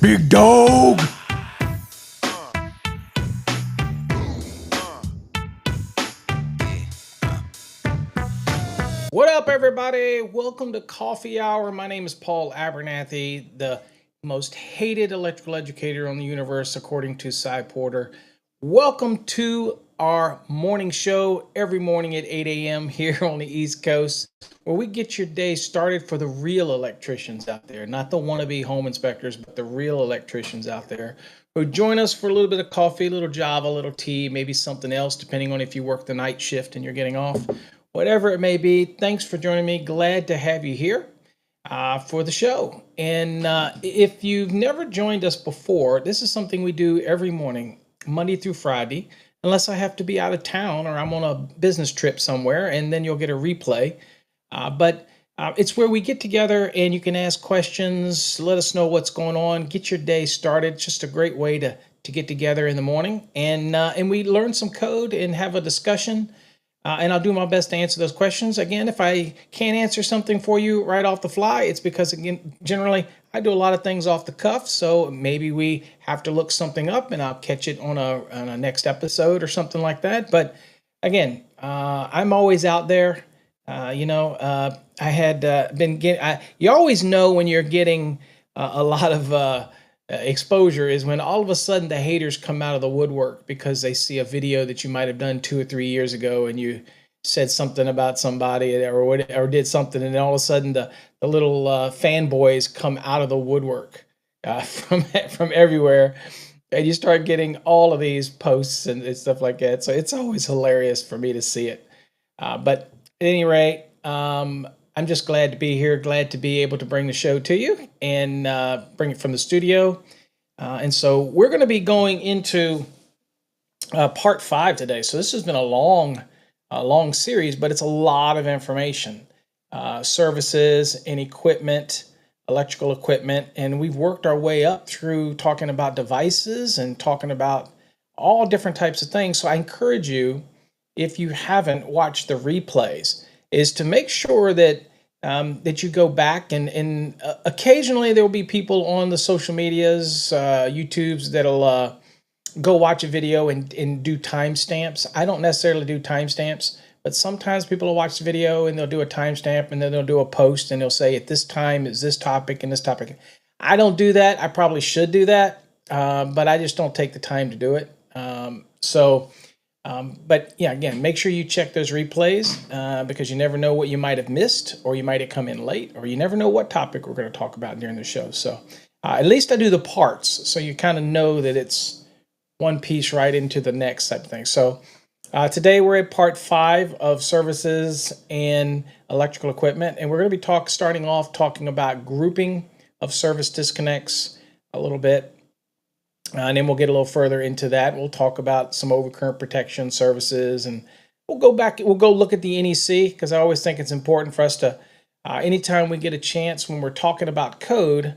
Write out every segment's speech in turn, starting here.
Big dog. What up, everybody? Welcome to Coffee Hour. My name is Paul Abernathy, the most hated electrical educator on the universe, according to Cy Porter. Welcome to our morning show every morning at 8 a.m. here on the East Coast, where we get your day started for the real electricians out there, not the wannabe home inspectors, but the real electricians out there who join us for a little bit of coffee, a little Java, a little tea, maybe something else, depending on if you work the night shift and you're getting off. Whatever it may be, thanks for joining me. Glad to have you here for the show. And if you've never joined us before, this is something we do every morning, Monday through Friday, unless I have to be out of town or I'm on a business trip somewhere, and then you'll get a replay. But it's where we get together and you can ask questions, let us know what's going on, get your day started. It's just a great way to get together in the morning. And we learn some code and have a discussion. And I'll do my best to answer those questions. Again, if I can't answer something for you right off the fly, it's because, again, generally I do a lot of things off the cuff. So maybe we have to look something up and I'll catch it on a next episode or something like that. But again, I'm always out there. I had been getting, you always know when you're getting a lot of exposure is when all of a sudden the haters come out of the woodwork because they see a video that you might have done 2 or 3 years ago and you said something about somebody or did something, and then all of a sudden the little fanboys come out of the woodwork. from everywhere, and you start getting all of these posts and stuff like that. So it's always hilarious for me to see it. But at any rate, I'm just glad to be here, glad to be able to bring the show to you and bring it from the studio. And so we're going to be going into part 5 today. So this has been a long series, but it's a lot of information, services and equipment, electrical equipment, and we've worked our way up through talking about devices and talking about all different types of things. So I encourage you, if you haven't watched the replays, is to make sure that that you go back and occasionally there will be people on the social medias, YouTubes that'll go watch a video and do timestamps. I don't necessarily do timestamps, but sometimes people will watch the video and they'll do a timestamp and then they'll do a post and they'll say at this time is this topic and this topic. I don't do that. I probably should do that, but I just don't take the time to do it. But yeah, again, make sure you check those replays because you never know what you might have missed, or you might have come in late, or you never know what topic we're going to talk about during the show. So at least I do the parts, so you kind of know that it's one piece right into the next type of thing. So today we're at part 5 of services and electrical equipment, and we're going to be starting off talking about grouping of service disconnects a little bit. And then we'll get a little further into that. We'll talk about some overcurrent protection services, and we'll go look at the NEC, because I always think it's important for us to, anytime we get a chance when we're talking about code,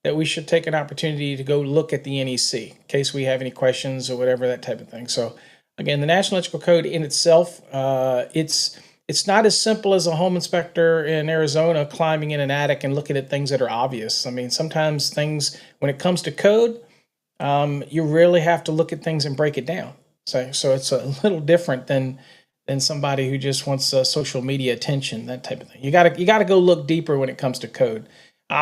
that we should take an opportunity to go look at the NEC in case we have any questions or whatever, that type of thing. So again, the National Electrical Code in itself, it's not as simple as a home inspector in Arizona climbing in an attic and looking at things that are obvious. I mean, sometimes things, when it comes to code, you really have to look at things and break it down. So it's a little different than somebody who just wants social media attention, that type of thing. You gotta go look deeper when it comes to code.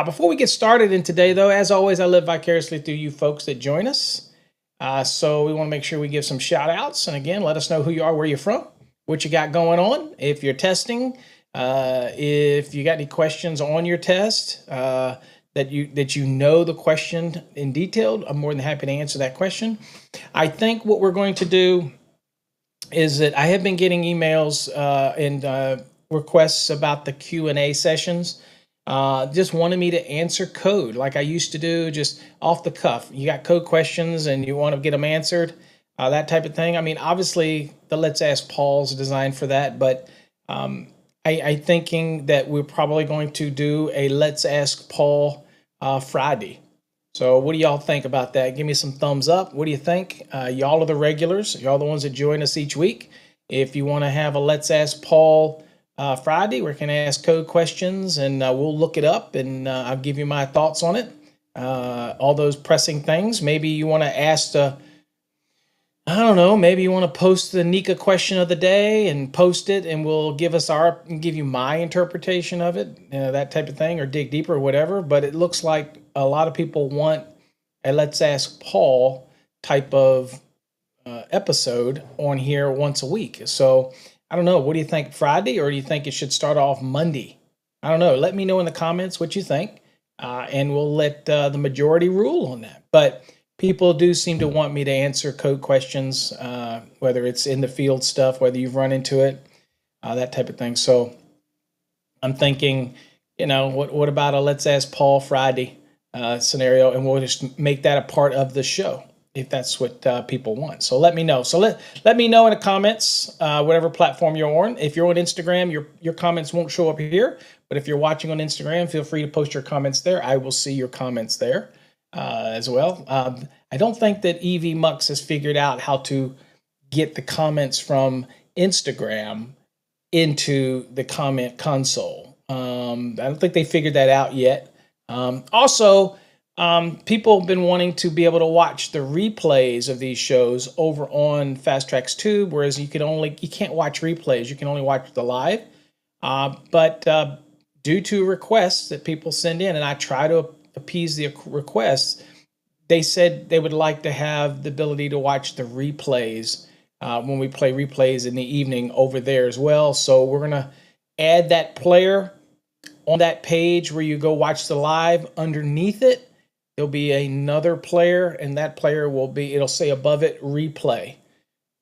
Before we get started in today, though, as always, I live vicariously through you folks that join us. So we want to make sure we give some shout outs. And again, let us know who you are, where you're from, what you got going on. If you're testing, if you got any questions on your test, that you know the question in detail, I'm more than happy to answer that question. I think what we're going to do is that I have been getting emails and requests about the Q&A sessions. Just wanted me to answer code like I used to do, just off the cuff. You got code questions and you want to get them answered, that type of thing. I mean, obviously the Let's Ask Paul's designed for that, but I'm thinking that we're probably going to do a Let's Ask Paul Friday. So what do y'all think about that? Give me some thumbs up. What do you think? Y'all are the regulars. Y'all the ones that join us each week. If you want to have a Let's Ask Paul Friday, where can ask code questions, and we'll look it up, and I'll give you my thoughts on it. All those pressing things. Maybe you want to ask I don't know, maybe you want to post the Nika question of the day and post it, and we'll give you my interpretation of it, that type of thing, or dig deeper or whatever. But it looks like a lot of people want a Let's Ask Paul type of episode on here once a week. So I don't know. What do you think, Friday, or do you think it should start off Monday? I don't know. Let me know in the comments what you think, and we'll let the majority rule on that. But people do seem to want me to answer code questions, whether it's in the field stuff, whether you've run into it, that type of thing. So I'm thinking, what about a Let's Ask Paul Friday scenario, and we'll just make that a part of the show, if that's what people want. So let me know. So let me know in the comments, whatever platform you're on. If you're on Instagram, your comments won't show up here. But if you're watching on Instagram, feel free to post your comments there. I will see your comments there as well. I don't think that EV Mux has figured out how to get the comments from Instagram into the comment console. I don't think they figured that out yet. Also, people have been wanting to be able to watch the replays of these shows over on Fast Tracks Tube, whereas you can't watch replays. You can only watch the live. But due to requests that people send in, and I try to appease the requests, they said they would like to have the ability to watch the replays when we play replays in the evening over there as well. So we're going to add that player on that page where you go watch the live. Underneath it, there'll be another player, and that player will be, it'll say above it replay,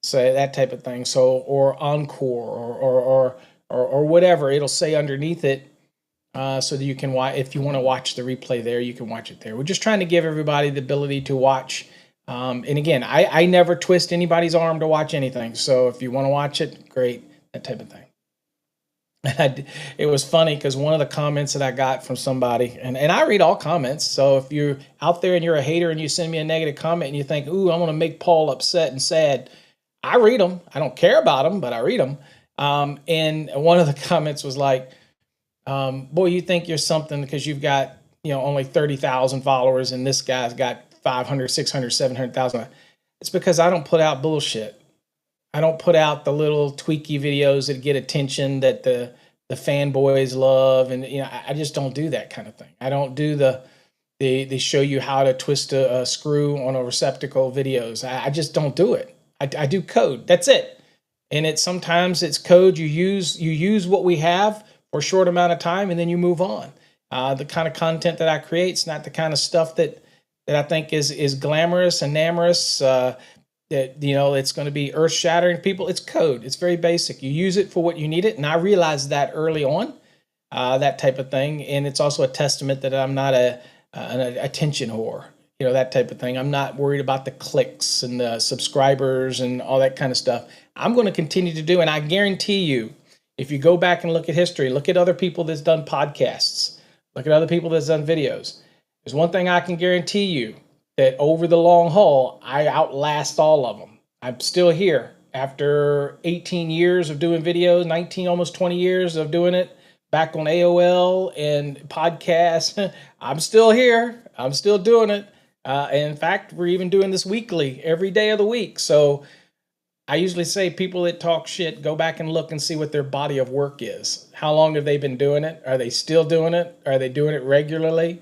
so that type of thing. So, or encore, or whatever, it'll say underneath it, so that you can watch. If you want to watch the replay there, you can watch it there. We're just trying to give everybody the ability to watch. And again, I never twist anybody's arm to watch anything. So if you want to watch it, great, that type of thing. It was funny because one of the comments that I got from somebody, and I read all comments. So if you're out there and you're a hater and you send me a negative comment and you think, ooh, I want to make Paul upset and sad, I read them. I don't care about them, but I read them. And one of the comments was like, boy, you think you're something because you've got, only 30,000 followers and this guy's got 500, 600, 700,000. It's because I don't put out bullshit. I don't put out the little tweaky videos that get attention that the fanboys love, and I just don't do that kind of thing. I don't do they show you how to twist a screw on a receptacle videos. I just don't do it. I do code. That's it. And sometimes it's code you use what we have for a short amount of time, and then you move on. The kind of content that I create is not the kind of stuff that I think is glamorous and amorous. That it's going to be earth shattering people. It's code. It's very basic. You use it for what you need it, and I realized that early on, that type of thing. And it's also a testament that I'm not an attention whore. That type of thing. I'm not worried about the clicks and the subscribers and all that kind of stuff. I'm going to continue to do, and I guarantee you, if you go back and look at history, look at other people that's done podcasts, look at other people that's done videos. There's one thing I can guarantee you, that over the long haul, I outlast all of them. I'm still here after 18 years of doing videos, 19, almost 20 years of doing it, back on AOL and podcasts. I'm still here. I'm still doing it. And in fact, we're even doing this weekly, every day of the week. So I usually say people that talk shit, go back and look and see what their body of work is. How long have they been doing it? Are they still doing it? Are they doing it regularly?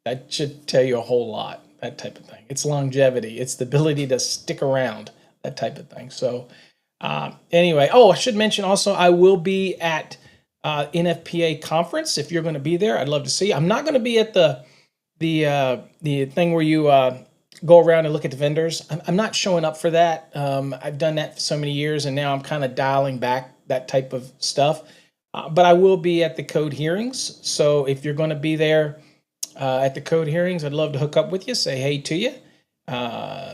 That should tell you a whole lot, that type of thing. It's longevity. It's the ability to stick around, that type of thing. So anyway, I should mention also, I will be at NFPA conference. If you're going to be there, I'd love to see you. I'm not going to be at the thing where you go around and look at the vendors. I'm not showing up for that. I've done that for so many years, and now I'm kind of dialing back that type of stuff. But I will be at the code hearings. So if you're going to be there, at the code hearings, I'd love to hook up with you, say hey to you.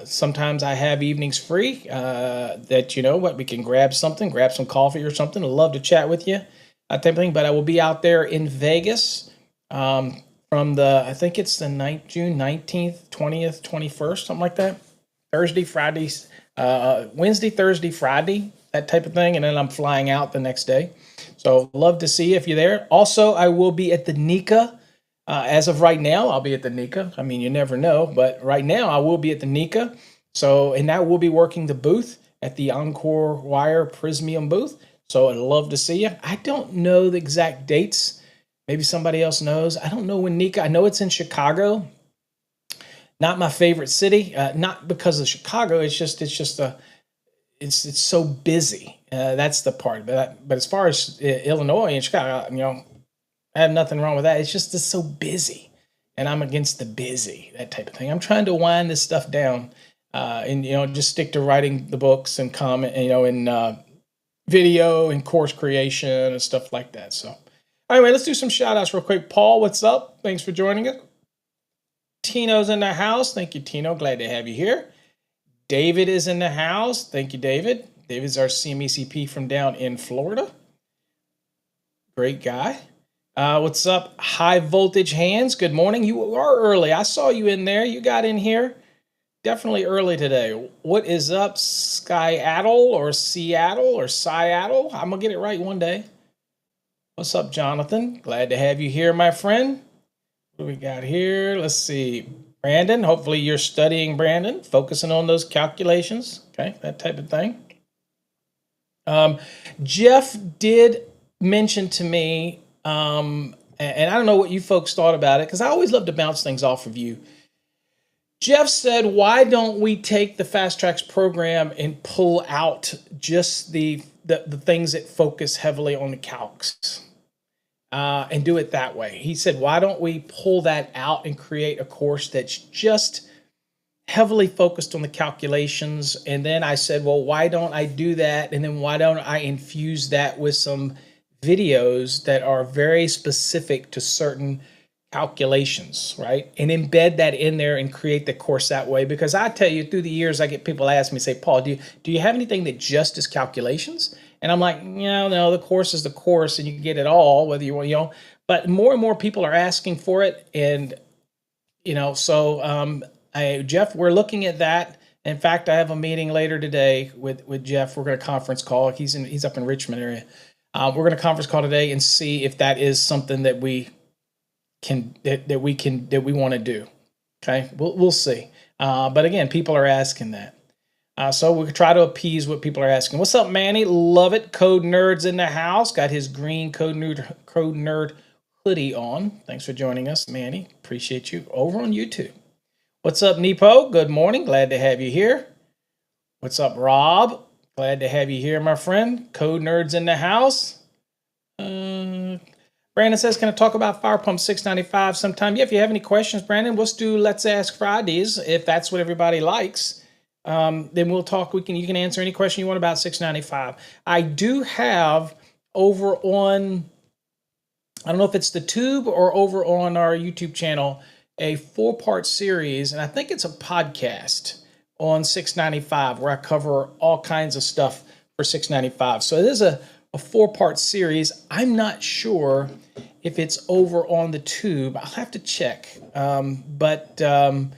Sometimes I have evenings free that, we can grab some coffee or something. I'd love to chat with you, that type of thing. But I will be out there in Vegas from I think it's the June 19th, 20th, 21st, something like that. Thursday, Friday, Wednesday, Thursday, Friday, that type of thing. And then I'm flying out the next day. So love to see you if you're there. Also, I will be at the NECA. As of right now, I'll be at the NECA. I mean, you never know, but right now I will be at the NECA. So, and that will be working the booth at the Encore Wire Prismium booth. So I'd love to see you. I don't know the exact dates. Maybe somebody else knows. I don't know when NECA, I know it's in Chicago. Not my favorite city. Not because of Chicago. It's so busy. That's the part. But as far as Illinois and Chicago, I have nothing wrong with that. It's so busy, and I'm against the busy, that type of thing. I'm trying to wind this stuff down, and just stick to writing the books and comment, and video and course creation and stuff like that. So, anyway, let's do some shout outs real quick. Paul, what's up? Thanks for joining us. Tino's in the house. Thank you, Tino. Glad to have you here. David is in the house. Thank you, David. David's our CMECP from down in Florida. Great guy. What's up, High Voltage Hands? Good morning. You are early. I saw you in there. You got in here. Definitely early today. What is up, Skyattle or Seattle or Seattle? I'm going to get it right one day. What's up, Jonathan? Glad to have you here, my friend. What do we got here? Let's see. Brandon, hopefully you're studying, Brandon, focusing on those calculations. Okay, that type of thing. Jeff did mention to me, and I don't know what you folks thought about it, because I always love to bounce things off of you. Jeff said, why don't we take the Fast Tracks program and pull out just the things that focus heavily on the calcs? and do it that way. He said, why don't we pull that out and create a course that's just heavily focused on the calculations? And then I said, well, why don't I do that? And then why don't I infuse that with some videos that are very specific to certain calculations, right? And embed that in there and create the course that way. Because I tell you, through the years, I get people ask me, say, Paul, do you have anything that just is calculations? And I'm like, no, the course is the course, and you can get it all, whether you want, But more and more people are asking for it, and so Jeff, we're looking at that. In fact, I have a meeting later today with Jeff. We're going to conference call. He's up in Richmond area. We're going to conference call today and see if that is something that we want to do. Okay, we'll see. But again, people are asking that. So we try to appease what people are asking. What's up, Manny? Love it. Code Nerd's in the house. Got his green Code Nerd hoodie on. Thanks for joining us, Manny. Appreciate you over on YouTube. What's up, Nepo? Good morning. Glad to have you here. What's up, Rob? Glad to have you here, my friend. Code Nerd's in the house. Brandon says, can I talk about Fire Pump 695 sometime? Yeah, if you have any questions, Brandon, let's do Let's Ask Fridays. If that's what everybody likes, then we'll talk. You can answer any question you want about 695. I do have over on, I don't know if it's the Tube or over on our YouTube channel, a 4-part series, and I think it's a podcast on 695 where I cover all kinds of stuff for 695. So it is a 4-part series. I'm not sure if it's over on the Tube. I'll have to check. But I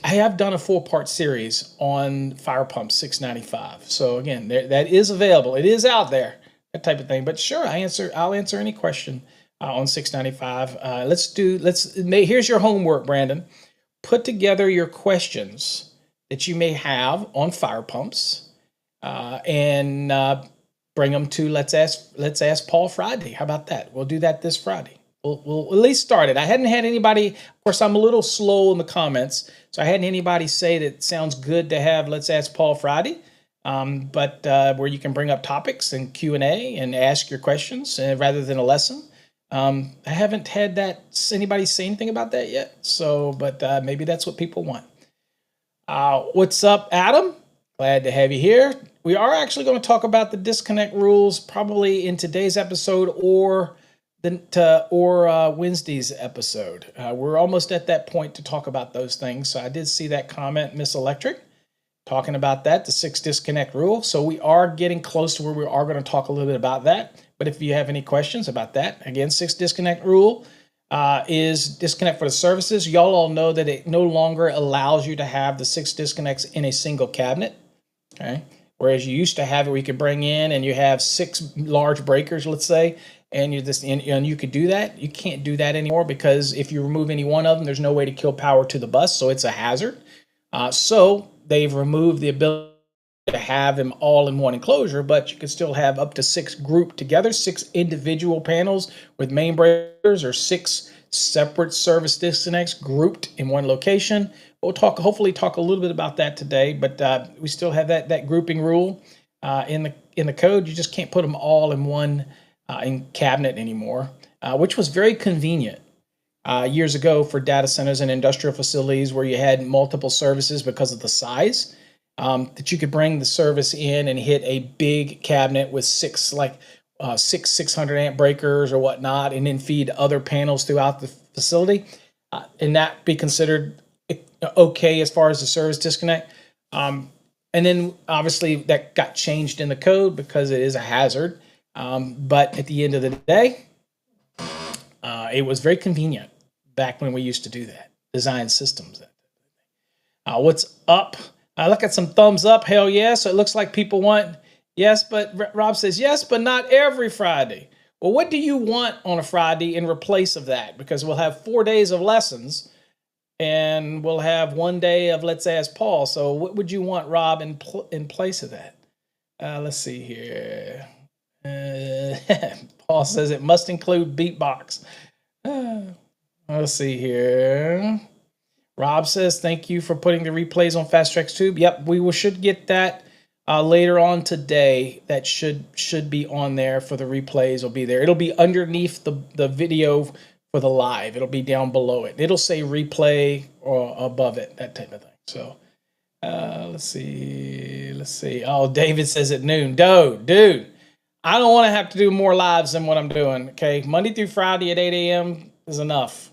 have done a 4-part series on Fire Pump 695. So again, that is available. It is out there, that type of thing. But sure, I'll answer any question on 695. Here's your homework, Brandon. Put together your questions that you may have on fire pumps, and bring them to Let's Ask Paul Friday. How about that? We'll do that this Friday. We'll at least start it. I hadn't had anybody. Of course, I'm a little slow in the comments, so I hadn't anybody say that it sounds good to have Let's Ask Paul Friday. But where you can bring up topics and Q&A and ask your questions rather than a lesson. I haven't had anybody say anything about that yet. So, but maybe that's what people want. What's up, Adam? Glad to have you here. We are actually going to talk about the disconnect rules probably in today's episode or Wednesday's episode. We're almost at that point to talk about those things. So I did see that comment, Miss Electric, talking about that, the 6 disconnect rule. So we are getting close to where we are going to talk a little bit about that. But if you have any questions about that, again, 6 disconnect rule is disconnect for the services. Y'all all know that it no longer allows you to have the 6 disconnects in a single cabinet. Okay. Whereas you used to have it where you could bring in and you have 6 large breakers, let's say, and you could do that. You can't do that anymore because if you remove any one of them, there's no way to kill power to the bus, so it's a hazard. So they've removed the ability to have them all in one enclosure, but you can still have up to 6 grouped together, 6 individual panels with main breakers or 6 separate service disconnects grouped in one location. We'll hopefully talk a little bit about that today, but we still have that grouping rule in the code. You just can't put them all in one in cabinet anymore, which was very convenient years ago for data centers and industrial facilities where you had multiple services because of the size. That you could bring the service in and hit a big cabinet with 6 600 amp breakers or whatnot, and then feed other panels throughout the facility, and that be considered okay as far as the service disconnect. And then obviously that got changed in the code because it is a hazard. But at the end of the day, it was very convenient back when we used to do that, design systems. What's up? I look at some thumbs up. Hell yeah. So it looks like people want yes, but Rob says yes, but not every Friday. Well, what do you want on a Friday in replace of that? Because we'll have 4 days of lessons and we'll have 1 day of Let's Ask Paul. So what would you want, Rob, in place of that? Let's see here. Paul says it must include beatbox. Let's see here. Rob says, thank you for putting the replays on Fast Tracks Tube. Yep, we should get that later on today that should be on there for the replays. Will be there. It'll be underneath the video for the live. It'll be down below it. It'll say replay or above it, that type of thing. So let's see. Oh, David says at noon. Dude, I don't want to have to do more lives than what I'm doing. Okay, Monday through Friday at 8 a.m. is enough.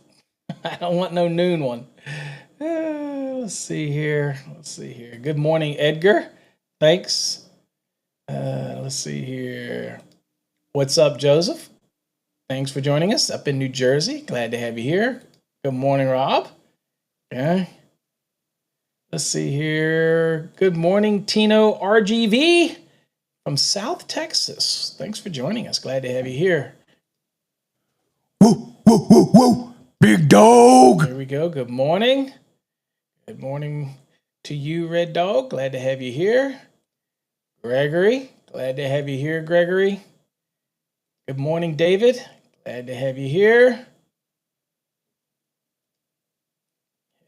I don't want no noon one. Let's see here. Good morning, Edgar. Thanks. Let's see here. What's up, Joseph? Thanks for joining us up in New Jersey. Glad to have you here. Good morning, Rob. Okay. Let's see here. Good morning, Tino RGV from South Texas. Thanks for joining us. Glad to have you here. Woo. Big dog. There we go. Good morning. Good morning to you, Red Dog. Glad to have you here. Gregory. Glad to have you here, Gregory. Good morning, David. Glad to have you here.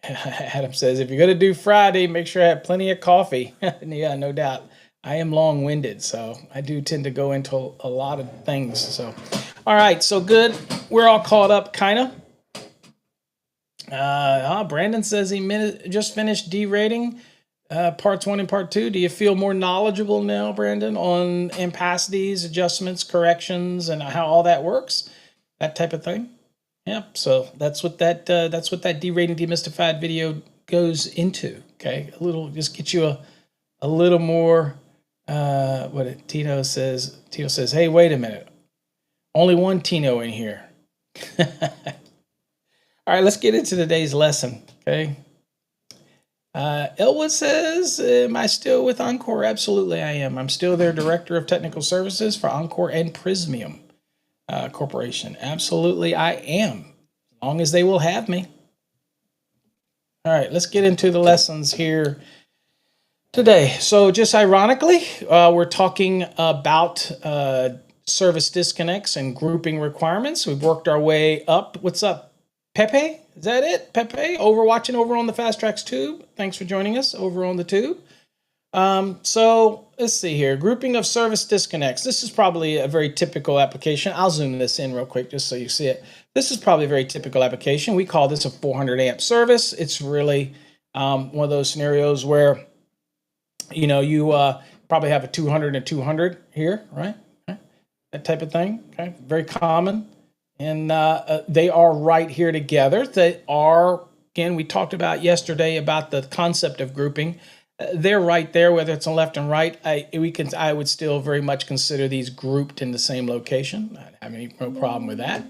Adam says, if you're going to do Friday, make sure I have plenty of coffee. Yeah, no doubt. I am long-winded, so I do tend to go into a lot of things. So, all right, so good. We're all caught up, kind of. Brandon says he just finished derating parts 1 and part 2. Do you feel more knowledgeable now, Brandon, on ampacities, adjustments, corrections, and how all that works? That type of thing. Yep. So that's what that derating demystified video goes into. Okay, just get you a little more. Tino says, hey, wait a minute. Only one Tino in here. All right, let's get into today's lesson, okay? Elwood says, am I still with Encore? Absolutely, I am. I'm still their Director of Technical Services for Encore and Prismium Corporation. Absolutely, I am, as long as they will have me. All right, let's get into the lessons here today. So just ironically, we're talking about service disconnects and grouping requirements. We've worked our way up. What's up? Pepe, is that it? Pepe, watching over on the Fast Tracks Tube. Thanks for joining us over on the Tube. So let's see here. Grouping of service disconnects. This is probably a very typical application. I'll zoom this in real quick just so you see it. This is probably a very typical application. We call this a 400 amp service. It's really one of those scenarios where, you probably have a 200 and 200 here, right? That type of thing. Okay, very common. And they are right here together. They are, again, we talked about yesterday about the concept of grouping. They're right there, whether it's on left and right. I would still very much consider these grouped in the same location. I don't have any problem with that.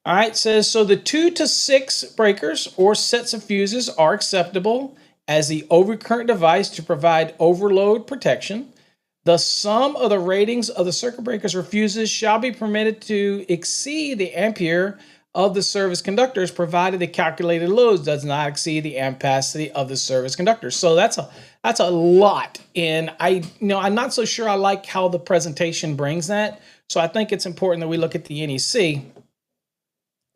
All right, it says, so the 2 to 6 breakers or sets of fuses are acceptable as the overcurrent device to provide overload protection. The sum of the ratings of the circuit breakers or fuses shall be permitted to exceed the ampere of the service conductors, provided the calculated load does not exceed the ampacity of the service conductors. So that's a lot, and I'm not so sure I like how the presentation brings that. So I think it's important that we look at the NEC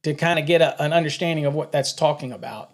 to kind of get an understanding of what that's talking about.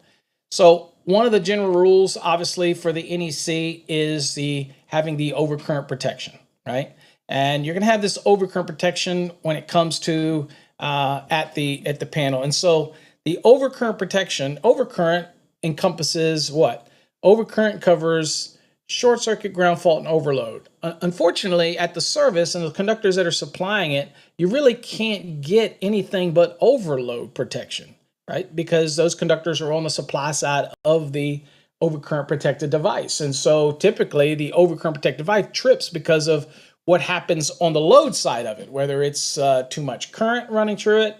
So one of the general rules, obviously, for the NEC is having the overcurrent protection, right? And you're going to have this overcurrent protection when it comes to at the panel. And so the overcurrent protection, overcurrent encompasses what? Overcurrent covers short circuit, ground fault, and overload. Unfortunately, at the service and the conductors that are supplying it, you really can't get anything but overload protection, right? Because those conductors are on the supply side of the overcurrent protected device. And so typically the overcurrent protected device trips because of what happens on the load side of it, whether it's too much current running through it,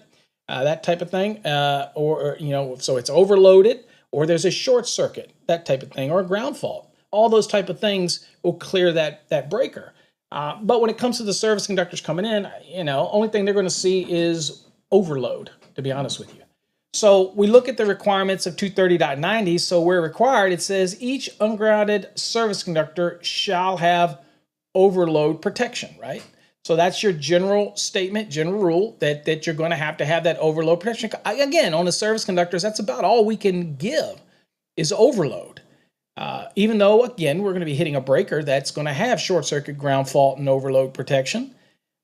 that type of thing, so it's overloaded, or there's a short circuit, that type of thing, or a ground fault. All those type of things will clear that breaker. But when it comes to the service conductors coming in, only thing they're going to see is overload, to be honest with you. So we look at the requirements of 230.90. So where required, it says each ungrounded service conductor shall have overload protection, right? So that's your general statement, general rule that you're going to have that overload protection. Again, on the service conductors, that's about all we can give is overload. Even though, again, we're going to be hitting a breaker that's going to have short circuit, ground fault, and overload protection.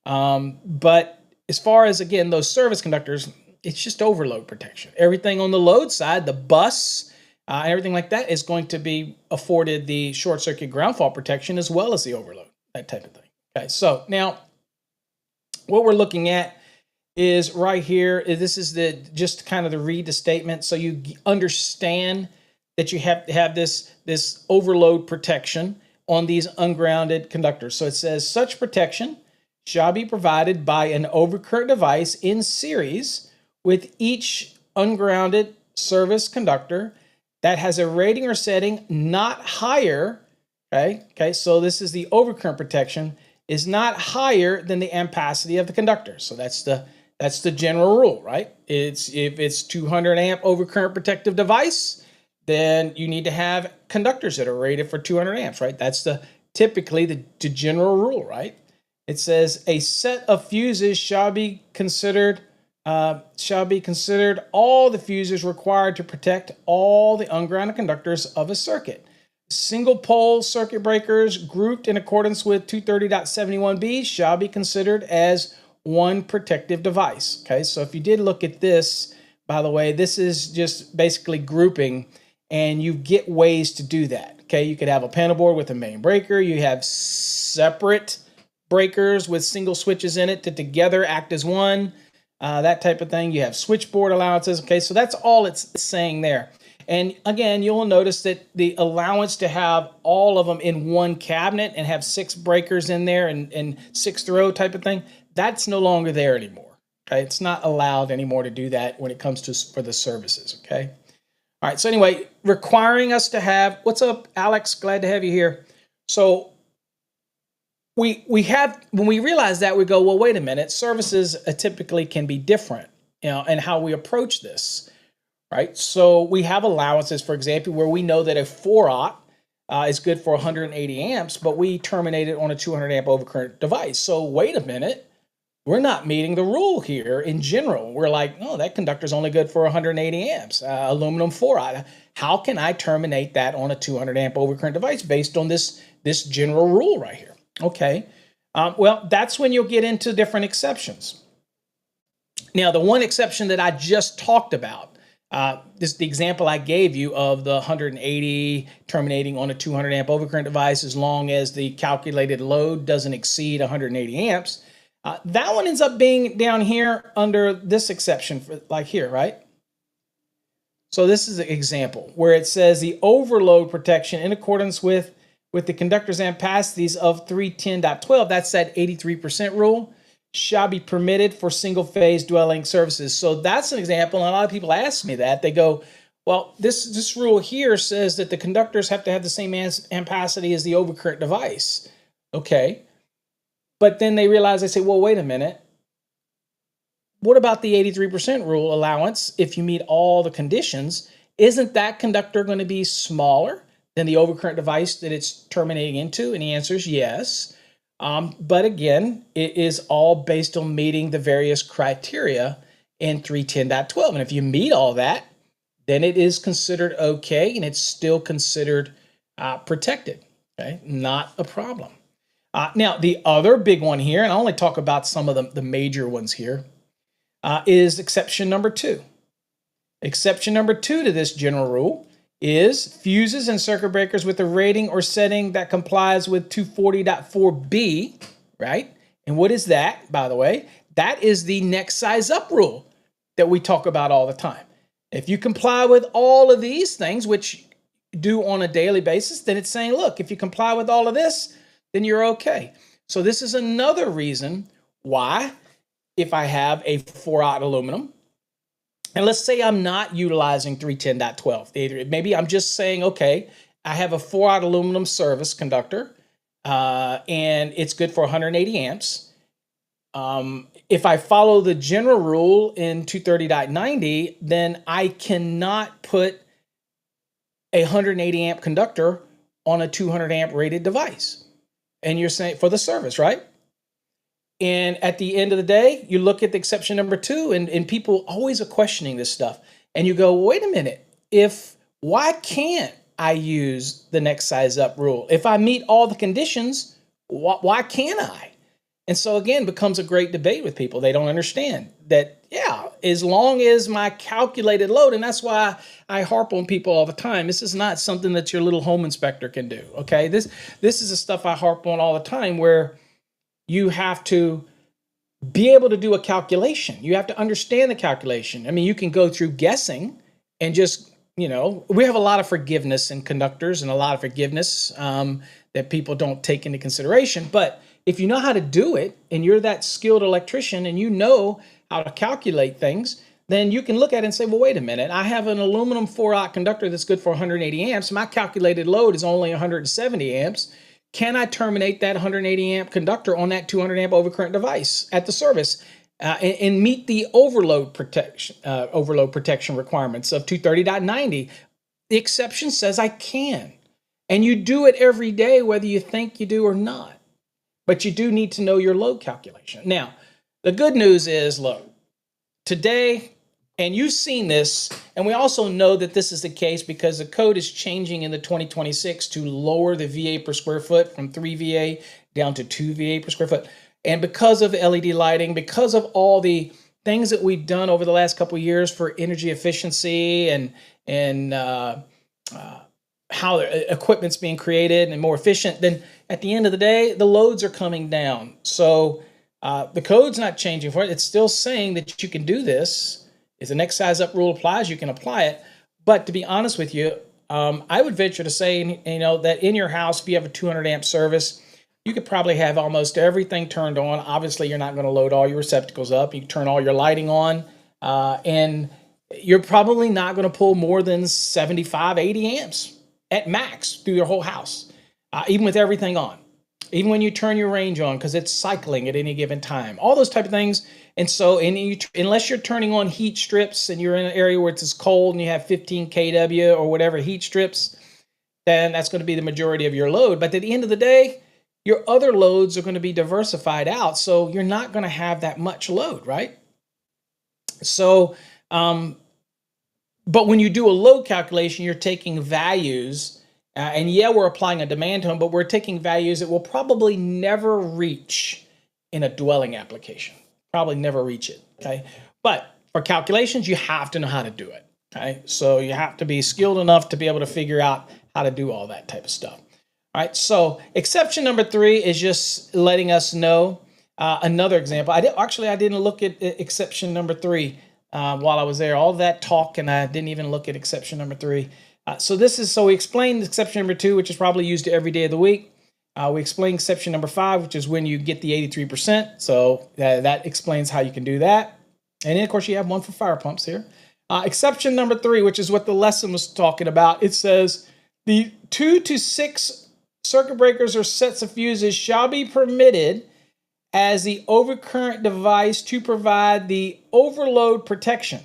But as far as, again, those service conductors, it's just overload protection. Everything on the load side, the bus, everything like that is going to be afforded the short circuit ground fault protection as well as the overload, that type of thing. Okay, so now what we're looking at is right here. This is just kind of to read the statement so you understand that you have to have this overload protection on these ungrounded conductors. So it says such protection shall be provided by an overcurrent device in series with each ungrounded service conductor that has a rating or setting not higher, okay, so this is the overcurrent protection, is not higher than the ampacity of the conductor. So that's the general rule, right? If it's 200 amp overcurrent protective device, then you need to have conductors that are rated for 200 amps, right? That's typically the general rule, right? It says a set of fuses shall be considered all the fuses required to protect all the ungrounded conductors of a circuit. Single pole circuit breakers grouped in accordance with 230.71b shall be considered as one protective device. Okay, so if you did look at this, by the way, this is just basically grouping, and you get ways to do that. Okay, you could have a panel board with a main breaker. You have separate breakers with single switches in it to together act as one, that type of thing. You have switchboard allowances. Okay, so that's all it's saying there. And again, you'll notice that the allowance to have all of them in one cabinet and have 6 breakers in there and 6th row type of thing, that's no longer there anymore. Okay, it's not allowed anymore to do that when it comes to for the services. Okay. All right, so anyway, requiring us to have, what's up, Alex? Glad to have you here. So we have, when we realize that, we go, well, wait a minute, services typically can be different, and how we approach this, right? So we have allowances, for example, where we know that a 4-aught is good for 180 amps, but we terminate it on a 200 amp overcurrent device. So wait a minute. We're not meeting the rule here in general. We're like, oh, that conductor's only good for 180 amps, aluminum 4-aught. How can I terminate that on a 200 amp overcurrent device based on this general rule right here? Okay, well, that's when you'll get into different exceptions. Now, the one exception that I just talked about, this is the example I gave you of the 180 terminating on a 200 amp overcurrent device as long as the calculated load doesn't exceed 180 amps. That one ends up being down here under this exception, like here, right? So this is an example where it says the overload protection in accordance with the conductor's ampacities of 310.12, that's that 83% rule, shall be permitted for single-phase dwelling services. So that's an example, and a lot of people ask me that. They go, well, this rule here says that the conductors have to have the same ampacity as the overcurrent device. Okay. But then they realize, they say, well, wait a minute. What about the 83% rule allowance? If you meet all the conditions, isn't that conductor going to be smaller than the overcurrent device that it's terminating into? And the answer is yes. But again, it is all based on meeting the various criteria in 310.12. And if you meet all that, then it is considered okay, and it's still considered protected. Okay, not a problem. Now, the other big one here, and I only talk about some of the major ones here, is exception number 2. Exception number 2 to this general rule is fuses and circuit breakers with a rating or setting that complies with 240.4b, right? And what is that, by the way? That is the next size up rule that we talk about all the time. If you comply with all of these things, which you do on a daily basis, then it's saying, look, if you comply with all of this, then you're okay. So this is another reason why, if I have a 4-aught aluminum, and let's say I'm not utilizing 310.12, maybe I'm just saying, okay, I have a 4-aught aluminum service conductor, and it's good for 180 amps. If I follow the general rule in 230.90, then I cannot put a 180 amp conductor on a 200 amp rated device. And you're saying for the service, right? And at the end of the day, you look at the exception number 2, and people always are questioning this stuff. And you go, wait a minute, why can't I use the next size up rule? If I meet all the conditions, why can't I? And so again, becomes a great debate with people. They don't understand that, yeah, as long as my calculated load, and that's why I harp on people all the time. This is not something that your little home inspector can do. Okay. This is the stuff I harp on all the time, where you have to be able to do a calculation. You have to understand the calculation. I mean, you can go through guessing and just, we have a lot of forgiveness in conductors and a lot of forgiveness that people don't take into consideration. But if you know how to do it and you're that skilled electrician and you know how to calculate things, then you can look at it and say, well, wait a minute, I have an aluminum 4-aught conductor that's good for 180 amps. My calculated load is only 170 amps. Can I terminate that 180 amp conductor on that 200 amp overcurrent device at the service and meet the overload protection requirements of 230.90? The exception says I can. And you do it every day, whether you think you do or not. But you do need to know your load calculation. Now, the good news is, look, today, and you've seen this, and we also know that this is the case because the code is changing in the 2026 to lower the VA per square foot from 3 VA down to 2 VA per square foot. And because of LED lighting, because of all the things that we've done over the last couple of years for energy efficiency and how equipment's being created and more efficient, then at the end of the day, the loads are coming down. So the code's not changing for it. It's still saying that you can do this. If the next size up rule applies, you can apply it. But to be honest with you, I would venture to say, that in your house, if you have a 200 amp service, you could probably have almost everything turned on. Obviously, you're not going to load all your receptacles up. You can turn all your lighting on, and you're probably not going to pull more than 75, 80 amps at max through your whole house, even with everything on, even when you turn your range on, because it's cycling at any given time, all those type of things. And so unless you're turning on heat strips and you're in an area where it's cold and you have 15 kW or whatever heat strips, then that's going to be the majority of your load. But at the end of the day, your other loads are going to be diversified out. So you're not going to have that much load, right? So, but when you do a load calculation, you're taking values, and yeah, we're applying a demand to them, but we're taking values that will probably never reach in a dwelling application. Probably never reach it, okay? But for calculations, you have to know how to do it, okay? So you have to be skilled enough to be able to figure out how to do all that type of stuff. All right, so exception number 3 is just letting us know another example. I didn't look at exception number 3 while I was there. All that talk, and I didn't even look at exception number 3. So we explained exception number 2, which is probably used every day of the week. We explained exception number 5, which is when you get the 83%. So that explains how you can do that. And then, of course, you have one for fire pumps here. Exception number 3, which is what the lesson was talking about. It says the 2 to 6 circuit breakers or sets of fuses shall be permitted as the overcurrent device to provide the overload protection.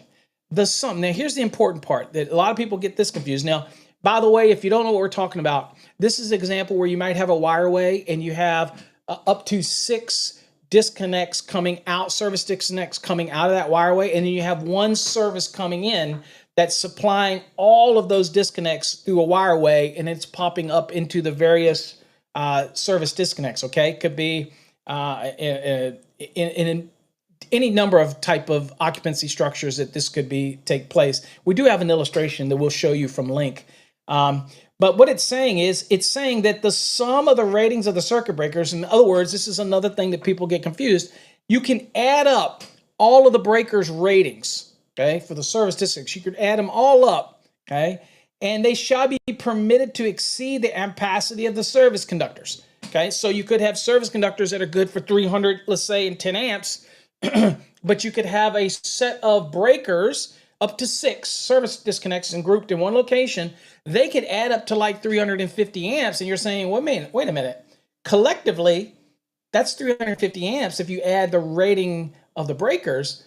The sum. Now, here's the important part that a lot of people get this confused. Now, by the way, if you don't know what we're talking about, this is an example where you might have a wireway and you have up to 6 disconnects coming out, service disconnects coming out of that wireway, and then you have one service coming in that's supplying all of those disconnects through a wireway, and it's popping up into the various service disconnects, okay? Could be in any number of type of occupancy structures that this could take place. We do have an illustration that we'll show you from Link. But what it's saying is, it's saying that the sum of the ratings of the circuit breakers, in other words, this is another thing that people get confused, you can add up all of the breakers' ratings, okay, for the service disconnects. You could add them all up, okay, and they shall be permitted to exceed the ampacity of the service conductors, okay? So you could have service conductors that are good for 300, let's say, and 10 amps, but you could have a set of breakers up to 6 service disconnects and grouped in one location. They could add up to like 350 amps, and you're saying, well, wait a minute. Collectively, that's 350 amps if you add the rating of the breakers,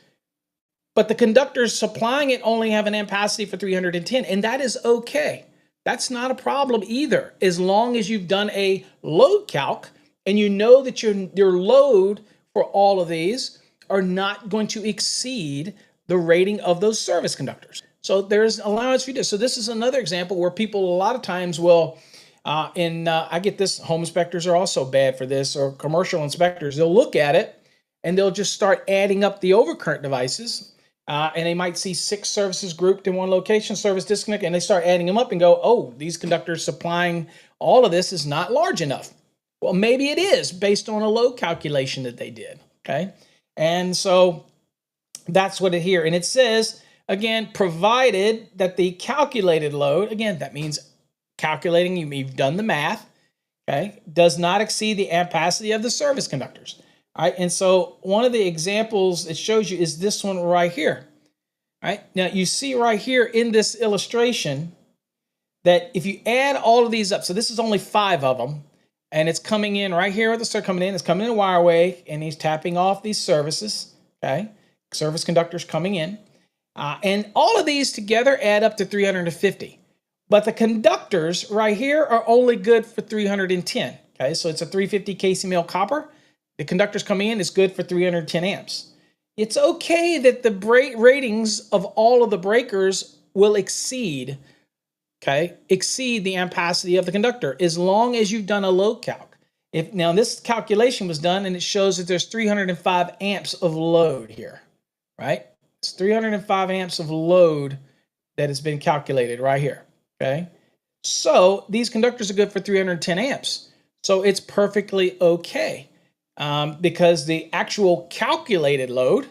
but the conductors supplying it only have an ampacity for 310, and that is okay. That's not a problem either, as long as you've done a load calc and you know that your load for all of these are not going to exceed the rating of those service conductors. So there's allowance for this. So this is another example where people a lot of times will, I get this, home inspectors are also bad for this, or commercial inspectors, they'll look at it and they'll just start adding up the overcurrent devices. And they might see 6 services grouped in one location, service disconnect, and they start adding them up and go, oh, these conductors supplying all of this is not large enough. Well, maybe it is based on a load calculation that they did, okay? And so that's what it here. And it says, again, provided that the calculated load, again, that means calculating, you've done the math, okay, does not exceed the ampacity of the service conductors. All right, and so one of the examples it shows you is this one right here. All right, now you see right here in this illustration that if you add all of these up, so this is only 5 of them, and it's coming in right here with the start coming in, it's coming in a wireway, and he's tapping off these services, okay, service conductors coming in, and all of these together add up to 350. But the conductors right here are only good for 310, okay, so it's a 350 kcmil copper. The conductors coming in is good for 310 amps. It's okay that the ratings of all of the breakers will exceed the ampacity of the conductor, as long as you've done a load calc. Now this calculation was done and it shows that there's 305 amps of load here, right? It's 305 amps of load that has been calculated right here, okay? So these conductors are good for 310 amps. So it's perfectly okay. Because the actual calculated load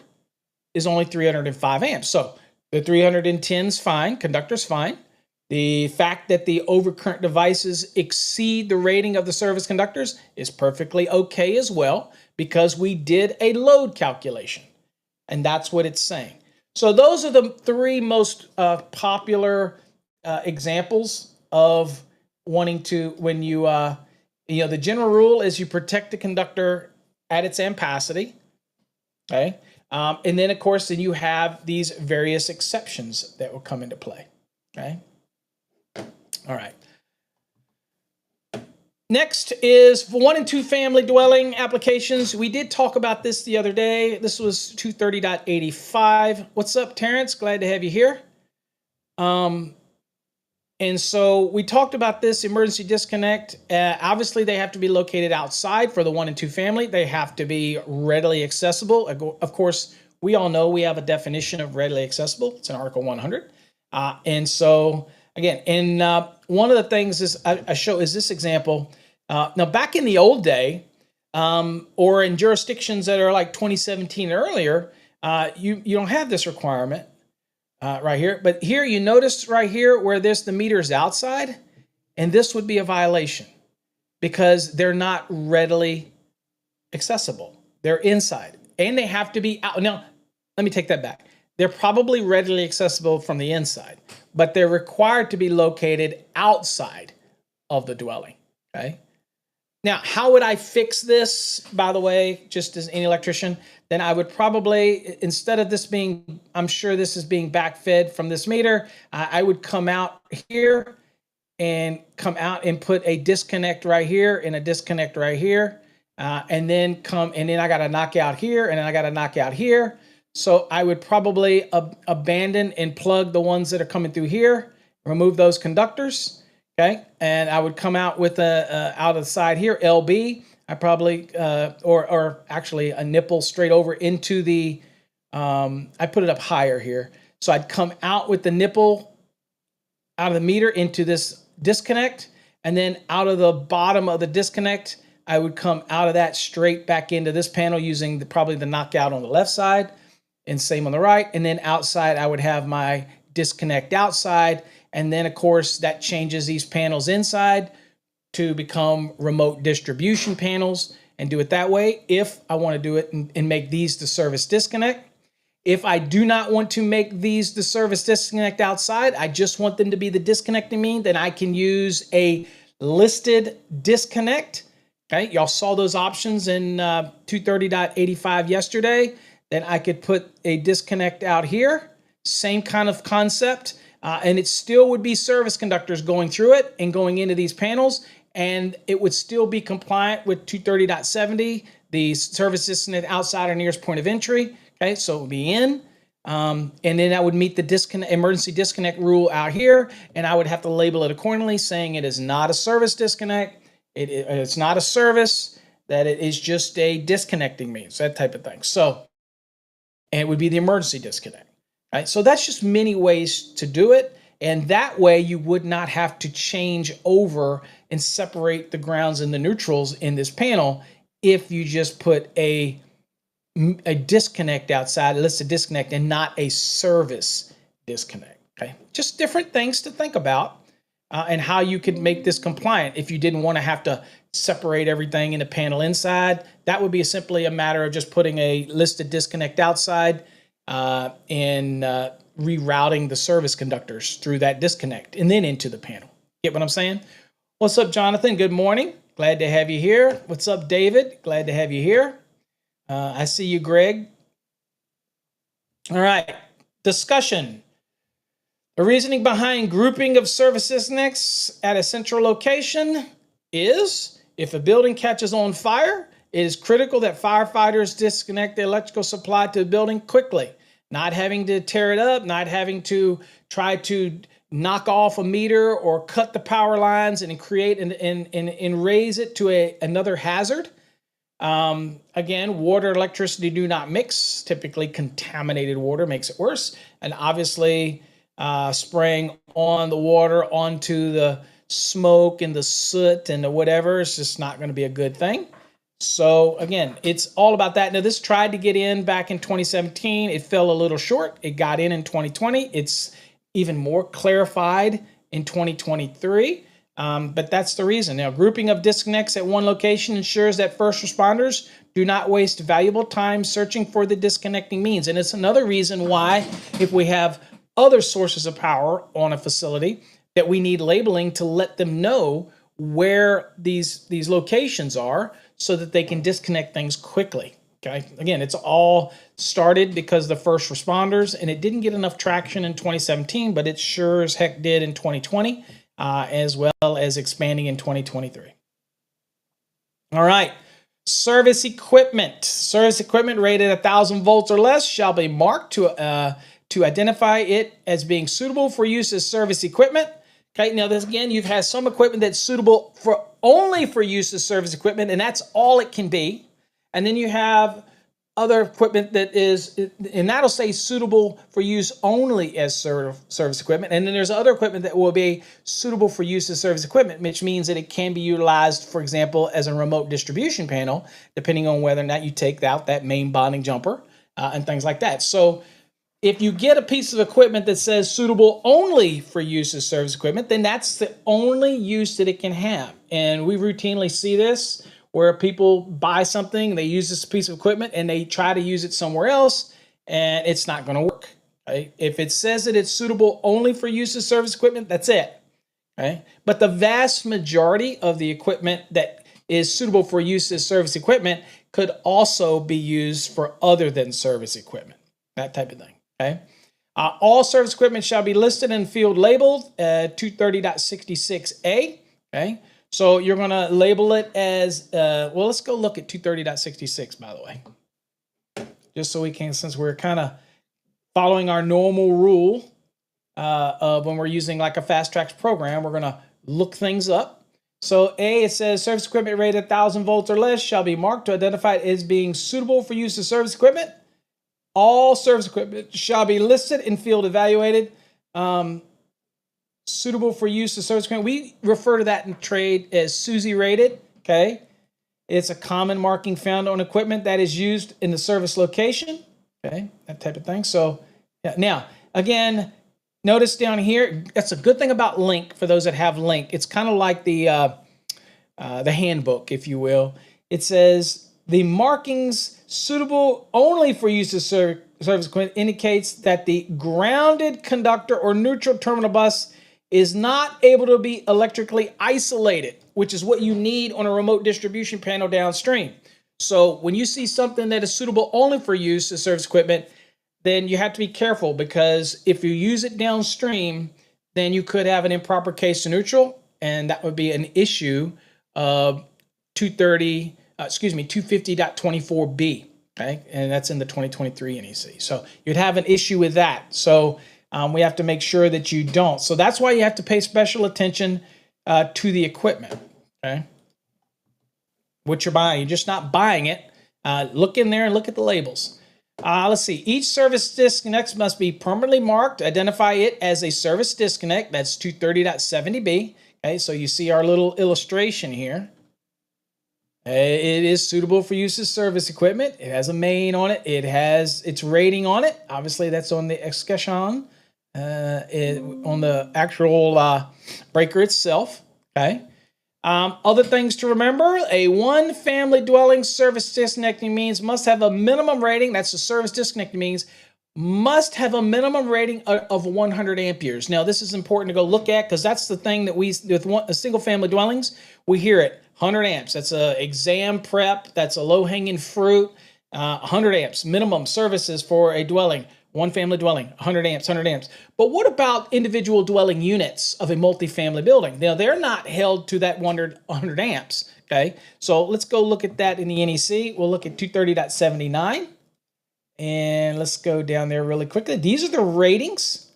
is only 305 amps. So the 310 is fine, conductor's fine. The fact that the overcurrent devices exceed the rating of the service conductors is perfectly okay as well, because we did a load calculation. And that's what it's saying. So those are the 3 most popular examples of wanting to, when you, the general rule is you protect the conductor at its ampacity, okay? And then, of course, then you have these various exceptions that will come into play, okay? All right. Next is for 1 and 2 family dwelling applications. We did talk about this the other day. This was 230.85. What's up, Terrence? Glad to have you here. And so we talked about this emergency disconnect. Obviously, they have to be located outside for the 1 and 2 family. They have to be readily accessible. Of course, we all know we have a definition of readily accessible. It's in Article 100. And so, again, and one of the things is I show is this example. Now, back in the old day, or in jurisdictions that are like 2017 or earlier, you don't have this requirement. Right here, but here you notice right here where the meter's outside, and this would be a violation because they're not readily accessible. They're inside, and they have to be out. Now, let me take that back. They're probably readily accessible from the inside, but they're required to be located outside of the dwelling, okay? Now, how would I fix this, by the way, just as any electrician? Then I would probably, instead of this being, I'm sure this is being backfed from this meter, I would come out here and come out and put a disconnect right here and a disconnect right here. And then I got to knock out here, and then I got to knock out here. So I would probably abandon and plug the ones that are coming through here, remove those conductors. Okay, and I would come out with out of the side here, LB. I probably, or actually a nipple straight over into the, I put it up higher here. So I'd come out with the nipple out of the meter into this disconnect, and then out of the bottom of the disconnect, I would come out of that straight back into this panel using probably the knockout on the left side, and same on the right. And then outside, I would have my disconnect outside. And then, of course, that changes these panels inside to become remote distribution panels and do it that way if I want to do it and make these the service disconnect. If I do not want to make these the service disconnect outside, I just want them to be the disconnecting mean, then I can use a listed disconnect. Okay, y'all saw those options in 230.85 yesterday. Then I could put a disconnect out here, same kind of concept. And it still would be service conductors going through it and going into these panels, and it would still be compliant with 230.70, the service disconnect outside or nearest point of entry. Okay, so it would be in. And then I would meet the emergency disconnect rule out here, and I would have to label it accordingly, saying it is not a service disconnect. It's not a service, that it is just a disconnecting means, that type of thing. So, and it would be the emergency disconnect. Right? So that's just many ways to do it. And that way you would not have to change over and separate the grounds and the neutrals in this panel if you just put a disconnect outside, a listed disconnect, and not a service disconnect. Okay, just different things to think about and how you could make this compliant. If you didn't want to have to separate everything in the panel inside, that would be simply a matter of just putting a listed disconnect outside and rerouting the service conductors through that disconnect and then into the panel. Get what I'm saying? What's up, Jonathan? Good morning. Glad to have you here. What's up, David? Glad to have you here. I see you, Greg. All right, discussion. The reasoning behind grouping of service disconnects at a central location is if a building catches on fire, it is critical that firefighters disconnect the electrical supply to the building quickly, not having to tear it up, not having to try to knock off a meter or cut the power lines and create and raise it to another hazard. Again, water and electricity do not mix. Typically, contaminated water makes it worse. And obviously, spraying on the water onto the smoke and the soot and the whatever is just not going to be a good thing. So again, it's all about that. Now, this tried to get in back in 2017. It fell a little short. It got in 2020. It's even more clarified in 2023. But that's the reason. Now, grouping of disconnects at one location ensures that first responders do not waste valuable time searching for the disconnecting means. And it's another reason why, if we have other sources of power on a facility, that we need labeling to let them know where these locations are so that they can disconnect things quickly. Okay. Again, it's all started because the first responders, and it didn't get enough traction in 2017, but it sure as heck did in 2020. As well as expanding in 2023. All right, service equipment. Service equipment rated 1,000 volts or less shall be marked to identify it as being suitable for use as service equipment. Okay, now this again, you've had some equipment that's suitable for only for use as service equipment, and that's all it can be. And then you have other equipment that is, and that'll say suitable for use only as service equipment. And then there's other equipment that will be suitable for use as service equipment, which means that it can be utilized, for example, as a remote distribution panel, depending on whether or not you take out that main bonding jumper and things like that. So if you get a piece of equipment that says suitable only for use as service equipment, then that's the only use that it can have. And we routinely see this where people buy something, they use this piece of equipment, and they try to use it somewhere else, and it's not going to work. Okay? If it says that it's suitable only for use as service equipment, that's it. Okay? But the vast majority of the equipment that is suitable for use as service equipment could also be used for other than service equipment, that type of thing. Okay? All service equipment shall be listed and field labeled 230.66a. Okay? So you're going to label it as, well, let's go look at 230.66, by the way. Just so we can, since we're kind of following our normal rule of when we're using like a Fast Tracks program, we're going to look things up. So A, it says service equipment rated 1,000 volts or less shall be marked to identify it as being suitable for use as service equipment. All service equipment shall be listed and field evaluated. Suitable for use as service equipment. We refer to that in trade as SUSE rated. Okay, it's a common marking found on equipment that is used in the service location. Okay, that type of thing. So, yeah. Now, again, notice down here. That's a good thing about Link. For those that have Link, it's kind of like the handbook, if you will. It says the markings suitable only for use as service equipment indicates that the grounded conductor or neutral terminal bus is not able to be electrically isolated, which is what you need on a remote distribution panel downstream. So when you see something that is suitable only for use as service equipment, then you have to be careful, because if you use it downstream, then you could have an improper case to neutral, and that would be an issue of 250.24b. Okay, and that's in the 2023 NEC. So you'd have an issue with that. So we have to make sure that you don't. So that's why you have to pay special attention to the equipment. Okay, what you're buying. You're just not buying it. Look in there and look at the labels. Let's see. Each service disconnect must be permanently marked. Identify it as a service disconnect. That's 230.70b. Okay, so you see our little illustration here. It is suitable for use as service equipment. It has a main on it. It has its rating on it. Obviously, that's on the Excaton, on the actual breaker itself. Okay. Other things to remember: a one-family dwelling service disconnecting means must have a minimum rating. That's the service disconnecting means must have a minimum rating of 100 amperes. Now, this is important to go look at because that's the thing that we, with single-family dwellings, we hear it, 100 amps. That's a exam prep. That's a low-hanging fruit. 100 amps, minimum services for a dwelling, one-family dwelling, 100 amps, 100 amps. But what about individual dwelling units of a multifamily building? Now, they're not held to that 100 amps, okay? So let's go look at that in the NEC. We'll look at 230.79. And let's go down there really quickly. These are the ratings,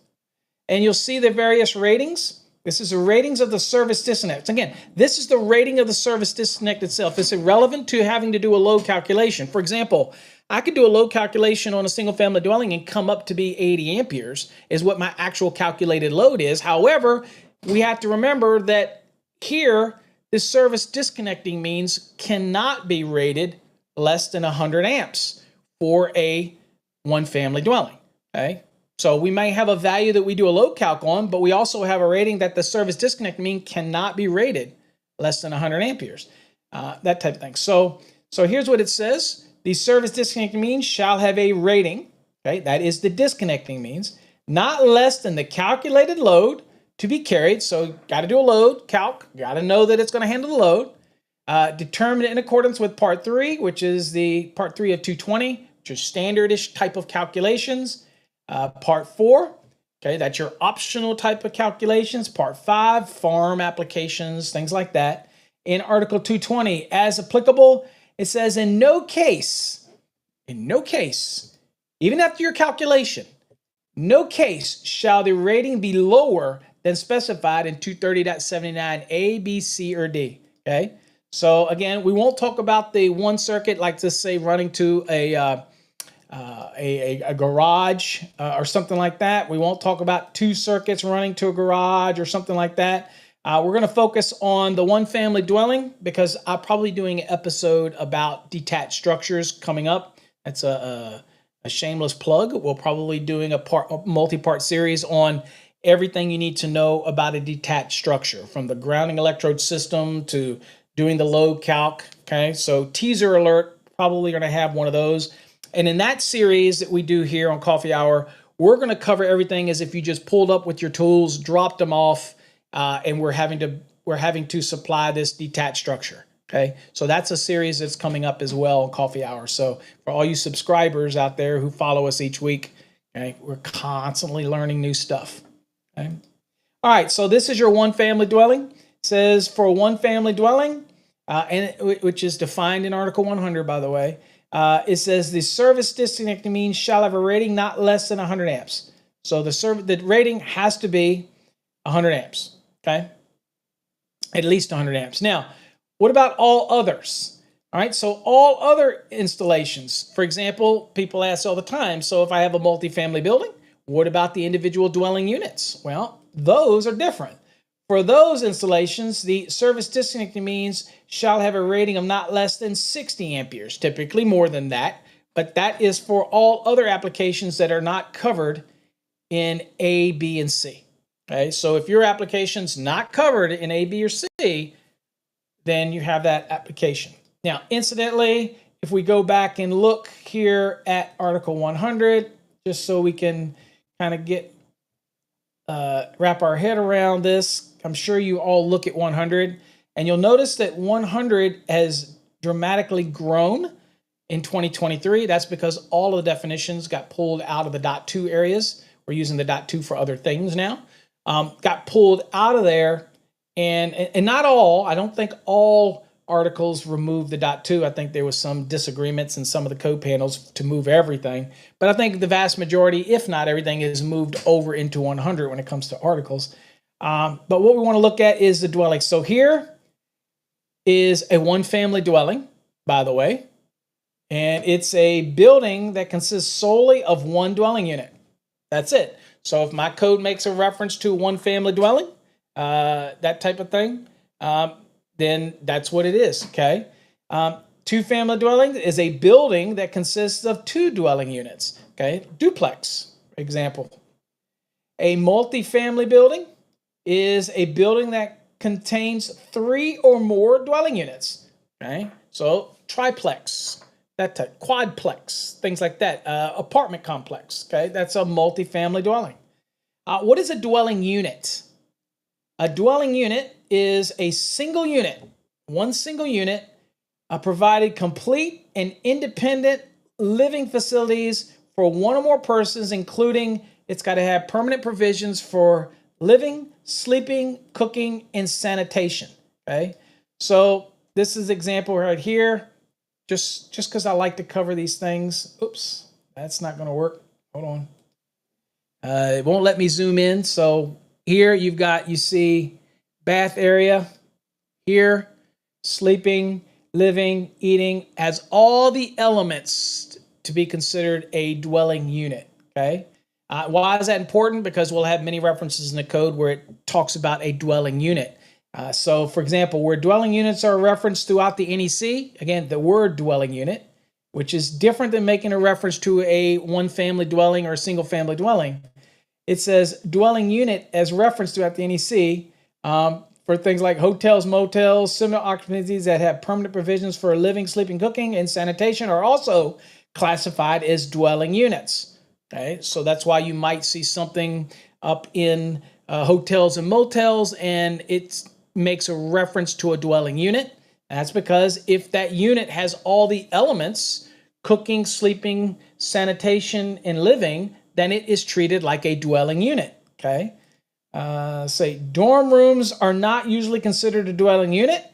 and you'll see the various ratings. This is the ratings of the service disconnect. Again, this is the rating of the service disconnect itself. It's irrelevant to having to do a load calculation. For example, I could do a load calculation on a single family dwelling and come up to be 80 amperes is what my actual calculated load is. However, we have to remember that here, this service disconnecting means cannot be rated less than 100 amps for a one-family dwelling, okay? So we may have a value that we do a load calc on, but we also have a rating that the service disconnect mean cannot be rated less than 100 amperes, that type of thing. So here's what it says. The service disconnecting means shall have a rating, okay? That is the disconnecting means, not less than the calculated load to be carried. So got to do a load calc, got to know that it's going to handle the load. Determined in accordance with Part 3, which is the Part 3 of 220, which is standardish type of calculations. Part 4, okay, that's your optional type of calculations. Part 5, farm applications, things like that. In Article 220, as applicable, it says in no case, even after your calculation, no case shall the rating be lower than specified in 230.79 A, B, C, or D, okay? So again, we won't talk about the one circuit, like to say running to a garage or something like that. We won't talk about two circuits running to a garage or something like that. We're going to focus on the one family dwelling because I'm probably doing an episode about detached structures coming up. That's a shameless plug. We'll probably doing a multi-part series on everything you need to know about a detached structure, from the grounding electrode system to doing the load calc, okay? So teaser alert, probably going to have one of those. And in that series that we do here on Coffee Hour, we're going to cover everything as if you just pulled up with your tools, dropped them off, and we're having to supply this detached structure, okay? So that's a series that's coming up as well on Coffee Hour. So for all you subscribers out there who follow us each week, okay, we're constantly learning new stuff, okay? All right, so this is your one family dwelling. It says for a one family dwelling, which is defined in Article 100, by the way, it says the service disconnecting means shall have a rating not less than 100 amps. So the rating has to be 100 amps, okay? At least 100 amps. Now, what about all others? All right, so all other installations, for example, people ask all the time, so if I have a multifamily building, what about the individual dwelling units? Well, those are different. For those installations, the service disconnecting means shall have a rating of not less than 60 amperes, typically more than that, but that is for all other applications that are not covered in A, B, and C. Okay, so if your application's not covered in A, B, or C, then you have that application. Now, incidentally, if we go back and look here at Article 100, just so we can kind of get wrap our head around this. I'm sure you all look at 100, and you'll notice that 100 has dramatically grown in 2023. That's because all of the definitions got pulled out of the .2 areas. We're using the .2 for other things now. Got pulled out of there, and not all. I don't think all articles remove the .2. I think there was some disagreements in some of the code panels to move everything. But I think the vast majority, if not everything, is moved over into 100 when it comes to articles. But what we want to look at is the dwelling. So here is a one-family dwelling, by the way. And it's a building that consists solely of one dwelling unit. That's it. So if my code makes a reference to one family dwelling, that type of thing, then that's what it is, okay? Two family dwelling is a building that consists of two dwelling units, okay? Duplex, example. A multifamily building is a building that contains three or more dwelling units, okay? So triplex, that type, quadplex, things like that. Apartment complex, okay? That's a multifamily dwelling. What is a dwelling unit? A dwelling unit is a single unit, one single unit, provided complete and independent living facilities for one or more persons, including it's got to have permanent provisions for living, sleeping, cooking, and sanitation, okay? So this is example right here. Just because I like to cover these things. Oops, that's not going to work. Hold on. It won't let me zoom in. So here you see bath area. Here, sleeping, living, eating, has all the elements to be considered a dwelling unit, okay? Why is that important? Because we'll have many references in the code where it talks about a dwelling unit. So, for example, where dwelling units are referenced throughout the NEC, again, the word dwelling unit, which is different than making a reference to a one-family dwelling or a single-family dwelling. It says dwelling unit as referenced throughout the NEC for things like hotels, motels, similar occupancies that have permanent provisions for living, sleeping, cooking, and sanitation are also classified as dwelling units. Okay, so that's why you might see something up in hotels and motels, and it makes a reference to a dwelling unit. That's because if that unit has all the elements, cooking, sleeping, sanitation, and living, then it is treated like a dwelling unit, okay? Say dorm rooms are not usually considered a dwelling unit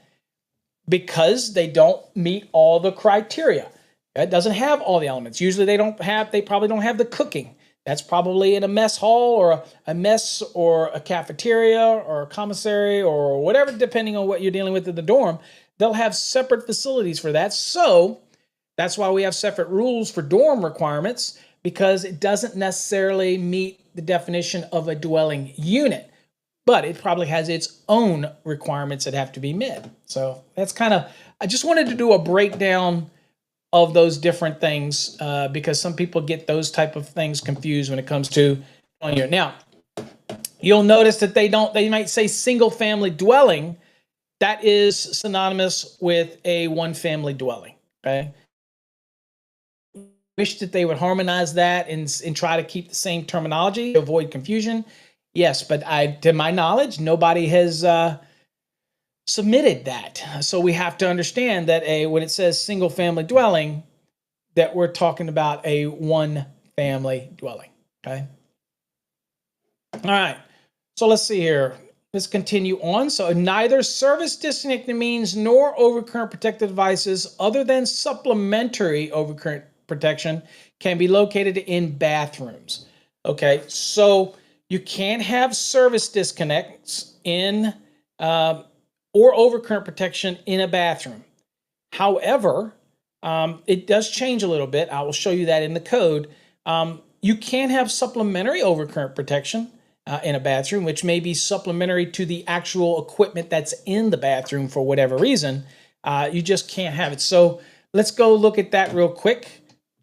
because they don't meet all the criteria. It doesn't have all the elements. Usually they probably don't have the cooking. That's probably in a mess hall or a mess or a cafeteria or a commissary or whatever, depending on what you're dealing with in the dorm. They'll have separate facilities for that. So that's why we have separate rules for dorm requirements, because it doesn't necessarily meet the definition of a dwelling unit, but it probably has its own requirements that have to be met. So that's I just wanted to do a breakdown of those different things because some people get those type of things confused when it comes to dwelling unit. Now, you'll notice that they might say single family dwelling. That is synonymous with a one family dwelling, okay? Wish that they would harmonize that and try to keep the same terminology to avoid confusion. Yes, but to my knowledge, nobody has submitted that. So we have to understand that when it says single family dwelling, that we're talking about a one family dwelling, okay? All right, so let's see here. Let's continue on. So neither service disconnected means nor overcurrent protected devices other than supplementary overcurrent protection can be located in bathrooms. Okay, so you can't have service disconnects in or overcurrent protection in a bathroom. However, it does change a little bit. I will show you that in the code. You can have supplementary overcurrent protection in a bathroom, which may be supplementary to the actual equipment that's in the bathroom for whatever reason. You just can't have it. So let's go look at that real quick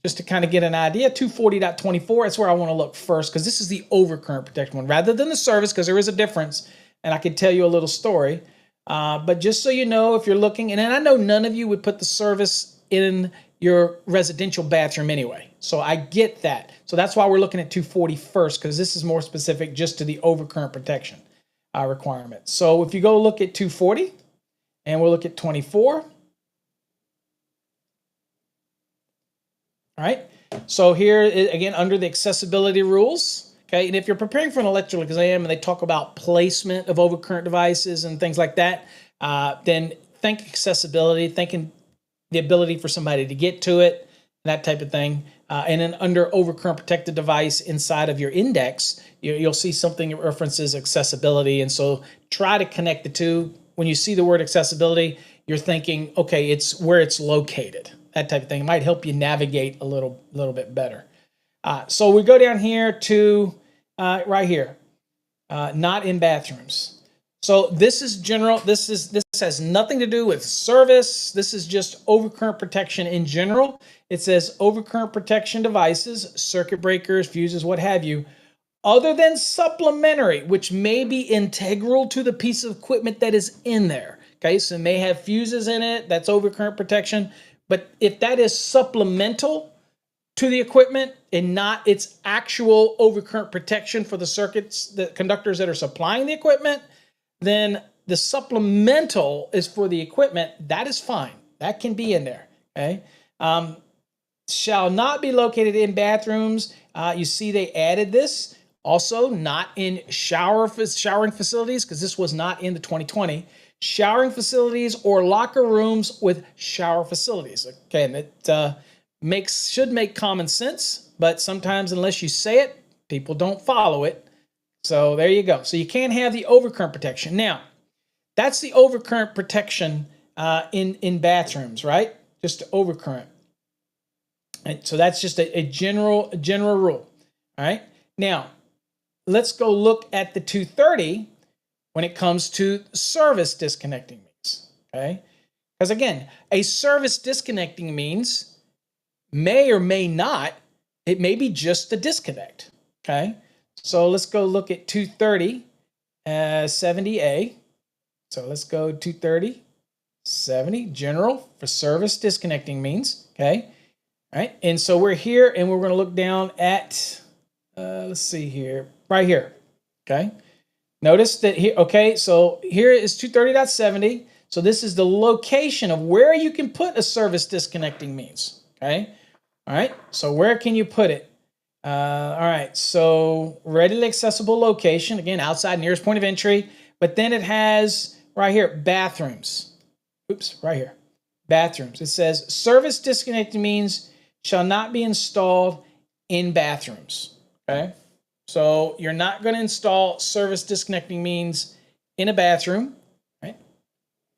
just to kind of get an idea. 240.24, that's where I want to look first because this is the overcurrent protection one rather than the service, because there is a difference, and I can tell you a little story. But just so you know, if you're looking, and I know none of you would put the service in your residential bathroom anyway. So I get that. So that's why we're looking at 240 first, because this is more specific just to the overcurrent protection requirement. So if you go look at 240, and we'll look at 24. All right. So here, again, under the accessibility rules, okay, and if you're preparing for an electrical exam and they talk about placement of overcurrent devices and things like that, then think accessibility, thinking the ability for somebody to get to it, that type of thing. And then under overcurrent protected device inside of your index, you'll see something that references accessibility. And so try to connect the two. When you see the word accessibility, you're thinking, okay, it's where it's located, that type of thing. It might help you navigate a little bit better. So we go down here to right here, not in bathrooms. So this is general. This has nothing to do with service. This is just overcurrent protection in general. It says overcurrent protection devices, circuit breakers, fuses, what have you, other than supplementary, which may be integral to the piece of equipment that is in there. Okay, so it may have fuses in it. That's overcurrent protection. But if that is supplemental to the equipment and not its actual overcurrent protection for the circuits, the conductors that are supplying the equipment, then the supplemental is for the equipment. That is fine. That can be in there. Okay. Shall not be located in bathrooms. You see they added this. Also not in showering facilities, because this was not in the 2020. Showering facilities or locker rooms with shower facilities. Okay, and it should make common sense, but sometimes unless you say it, people don't follow it. So there you go. So you can't have the overcurrent protection. Now, that's the overcurrent protection in bathrooms, right? Just overcurrent. And so that's just a general rule. All right. Now, let's go look at the 230 when it comes to service disconnecting means. Okay. Because again, a service disconnecting means may or may not, it may be just a disconnect. Okay. So let's go look at 230 70A. So let's go 230 70 general for service disconnecting means. Okay. All right. And so we're here and we're going to look down at, let's see here, right here. Okay. Notice that here, okay, so here is 230.70. So this is the location of where you can put a service disconnecting means. Okay. All right. So where can you put it? All right. So readily accessible location, again, outside nearest point of entry. But then it has right here, bathrooms. Oops, right here, bathrooms. It says service disconnecting means shall not be installed in bathrooms. Okay. So you're not going to install service disconnecting means in a bathroom, right?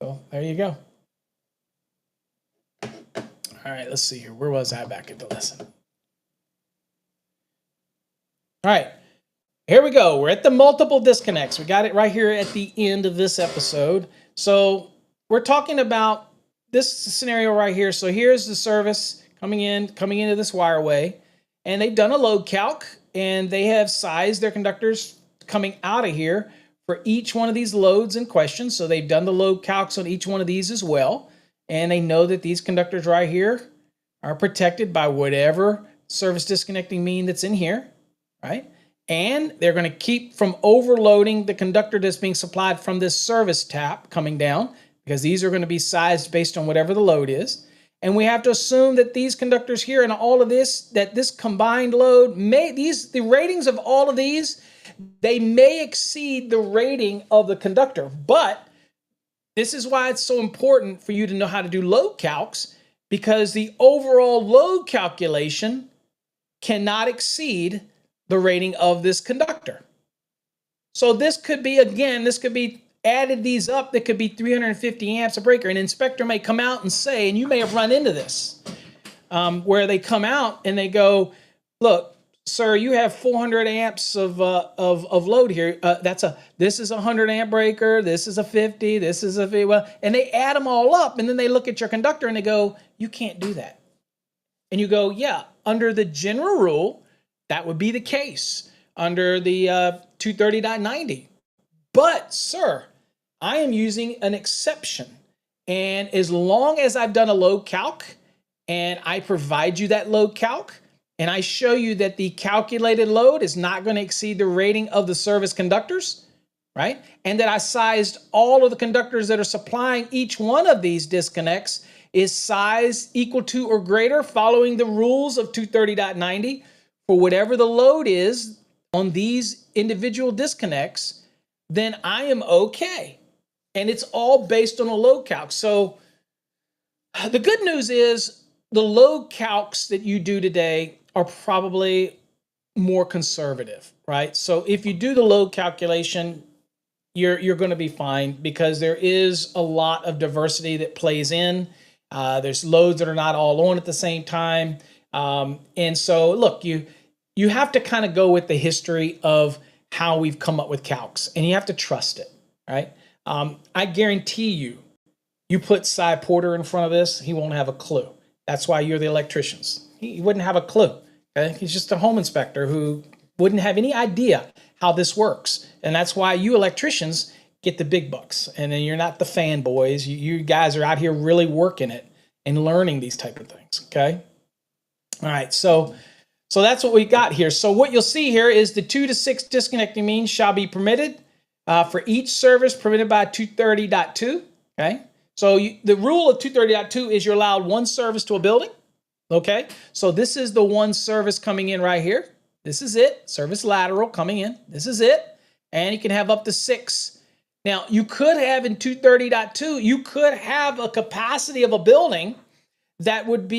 So there you go. All right, let's see here. Where was I back at the lesson? All right, here we go. We're at the multiple disconnects. We got it right here at the end of this episode. So we're talking about this scenario right here. So here's the service coming into this wireway, and they've done a load calc, and they have sized their conductors coming out of here for each one of these loads in question. So they've done the load calcs on each one of these as well. And they know that these conductors right here are protected by whatever service disconnecting mean that's in here, right? And they're going to keep from overloading the conductor that's being supplied from this service tap coming down, because these are going to be sized based on whatever the load is. And we have to assume that these conductors here and all of this, that this combined load the ratings of all of these, they may exceed the rating of the conductor. But this is why it's so important for you to know how to do load calcs, because the overall load calculation cannot exceed the rating of this conductor. So this could be, again, added these up, that could be 350 amps a breaker. An inspector may come out and say, and you may have run into this, where they come out and they go, look, sir, you have 400 amps of load here. This is a 100 amp breaker. This is a 50. This is a 50. Well, and they add them all up, and then they look at your conductor and they go, you can't do that. And you go, yeah, under the general rule, that would be the case under the 230.90. But, sir, I am using an exception. And as long as I've done a load calc and I provide you that load calc and I show you that the calculated load is not going to exceed the rating of the service conductors, right? And that I sized all of the conductors that are supplying each one of these disconnects is size equal to or greater following the rules of 230.90 for whatever the load is on these individual disconnects, then I am okay. And it's all based on a load calc. So the good news is the load calcs that you do today are probably more conservative, right? So if you do the load calculation, you're going to be fine because there is a lot of diversity that plays in. There's loads that are not all on at the same time, and so look, you have to kind of go with the history of how we've come up with calcs, and you have to trust it, right? I guarantee you put Cy Porter in front of this, he won't have a clue. That's why you're the electricians. He wouldn't have a clue. Okay? He's just a home inspector who wouldn't have any idea how this works. And that's why you electricians get the big bucks. And then you're not the fanboys. You guys are out here really working it and learning these type of things. Okay? All right. So that's what we got here. So what you'll see here is the 2 to 6 disconnecting means shall be permitted for each service permitted by 230.2. Okay? So the rule of 230.2 is you're allowed one service to a building. Okay, so this is the one service coming in right here. This is it, service lateral coming in. This is it, and you can have up to 6. Now, you could have in 230.2, you could have a capacity of a building that would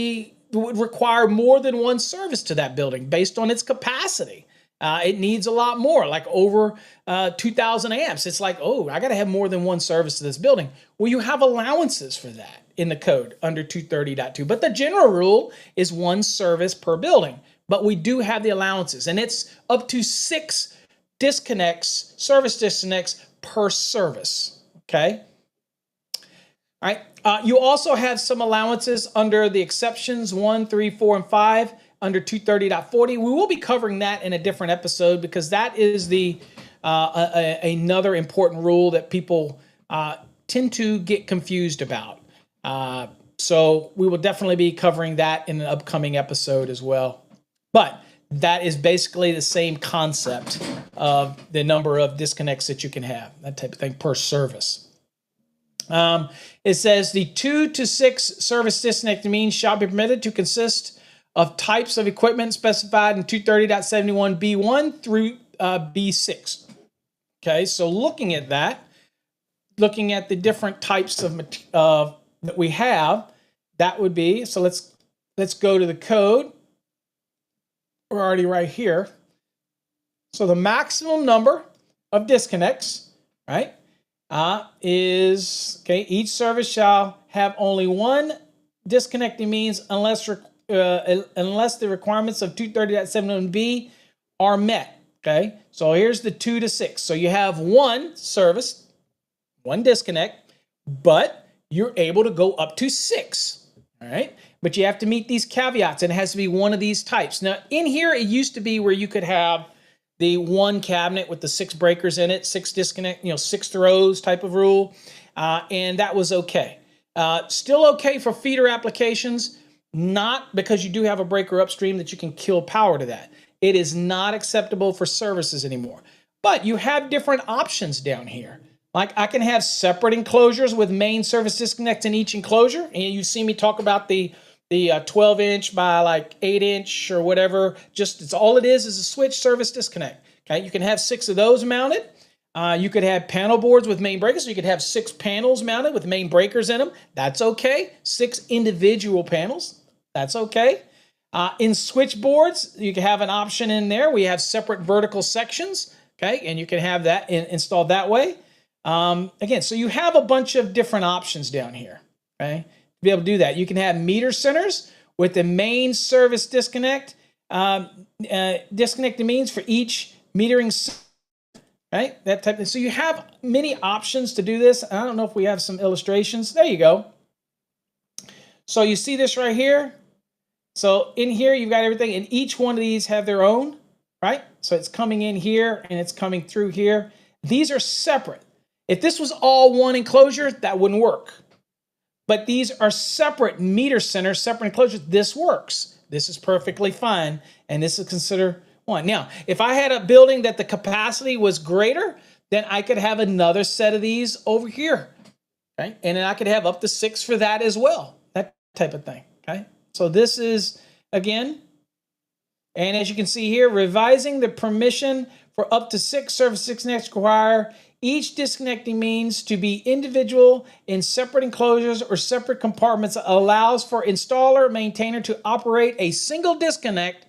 require more than one service to that building based on its capacity. It needs a lot more, like over 2,000 amps. It's like, oh, I got to have more than one service to this building. Well, you have allowances for that in the code under 230.2. But the general rule is one service per building. But we do have the allowances, and it's up to 6 disconnects, service disconnects per service. Okay? All right. You also have some allowances under the exceptions 1, 3, 4, and 5 under 230.40. We will be covering that in a different episode because that is another important rule that people tend to get confused about. So we will definitely be covering that in an upcoming episode as well. But that is basically the same concept of the number of disconnects that you can have, that type of thing per service. It says the 2 to 6 service disconnect means shall be permitted to consist of types of equipment specified in 230.71b1 through b6. Okay, so looking at that, looking at the different types of that we have, that would be, so let's go to the code. We're already right here. So the maximum number of disconnects, right, is, okay, each service shall have only one disconnecting means unless the requirements of 230.71b are met. Okay, so here's the 2 to 6. So you have one service, one disconnect, but you're able to go up to 6. All right, but you have to meet these caveats, and it has to be one of these types. Now, in here, it used to be where you could have the one cabinet with the 6 breakers in it, 6 disconnect, 6 throws type of rule, and that was okay. Still okay for feeder applications, not because you do have a breaker upstream that you can kill power to that. It is not acceptable for services anymore. But you have different options down here. Like I can have separate enclosures with main service disconnects in each enclosure. And you see me talk about the 12-inch by like 8-inch or whatever. Just it's all it is a switch service disconnect. Okay, you can have 6 of those mounted. You could have panel boards with main breakers. So you could have 6 panels mounted with main breakers in them. That's okay. 6 individual panels. That's okay. In switchboards, you can have an option in there. We have separate vertical sections, okay, and you can have that installed that way. Again, so you have a bunch of different options down here, okay, to be able to do that. You can have meter centers with the main service disconnect. Disconnecting means for each metering, right, that type of thing. So you have many options to do this. I don't know if we have some illustrations. There you go. So you see this right here. So in here, you've got everything, and each one of these have their own, right? So it's coming in here, and it's coming through here. These are separate. If this was all one enclosure, that wouldn't work. But these are separate meter centers, separate enclosures. This works. This is perfectly fine, and this is considered one. Now, if I had a building that the capacity was greater, then I could have another set of these over here, okay? And then I could have up to 6 for that as well, that type of thing, okay? So this is, again, and as you can see here, revising the permission for up to 6 service disconnects require Each disconnecting means to be individual in separate enclosures or separate compartments allows for installer maintainer to operate a single disconnect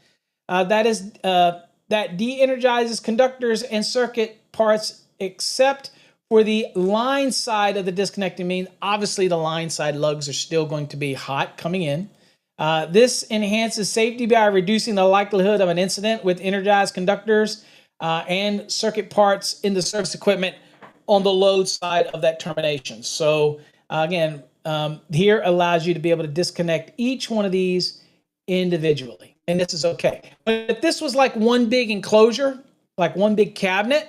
that de-energizes conductors and circuit parts except for the line side of the disconnecting means. Obviously, the line side lugs are still going to be hot coming in. This enhances safety by reducing the likelihood of an incident with energized conductors and circuit parts in the service equipment on the load side of that termination. So again, here allows you to be able to disconnect each one of these individually, and this is okay. But if this was like one big enclosure, like one big cabinet,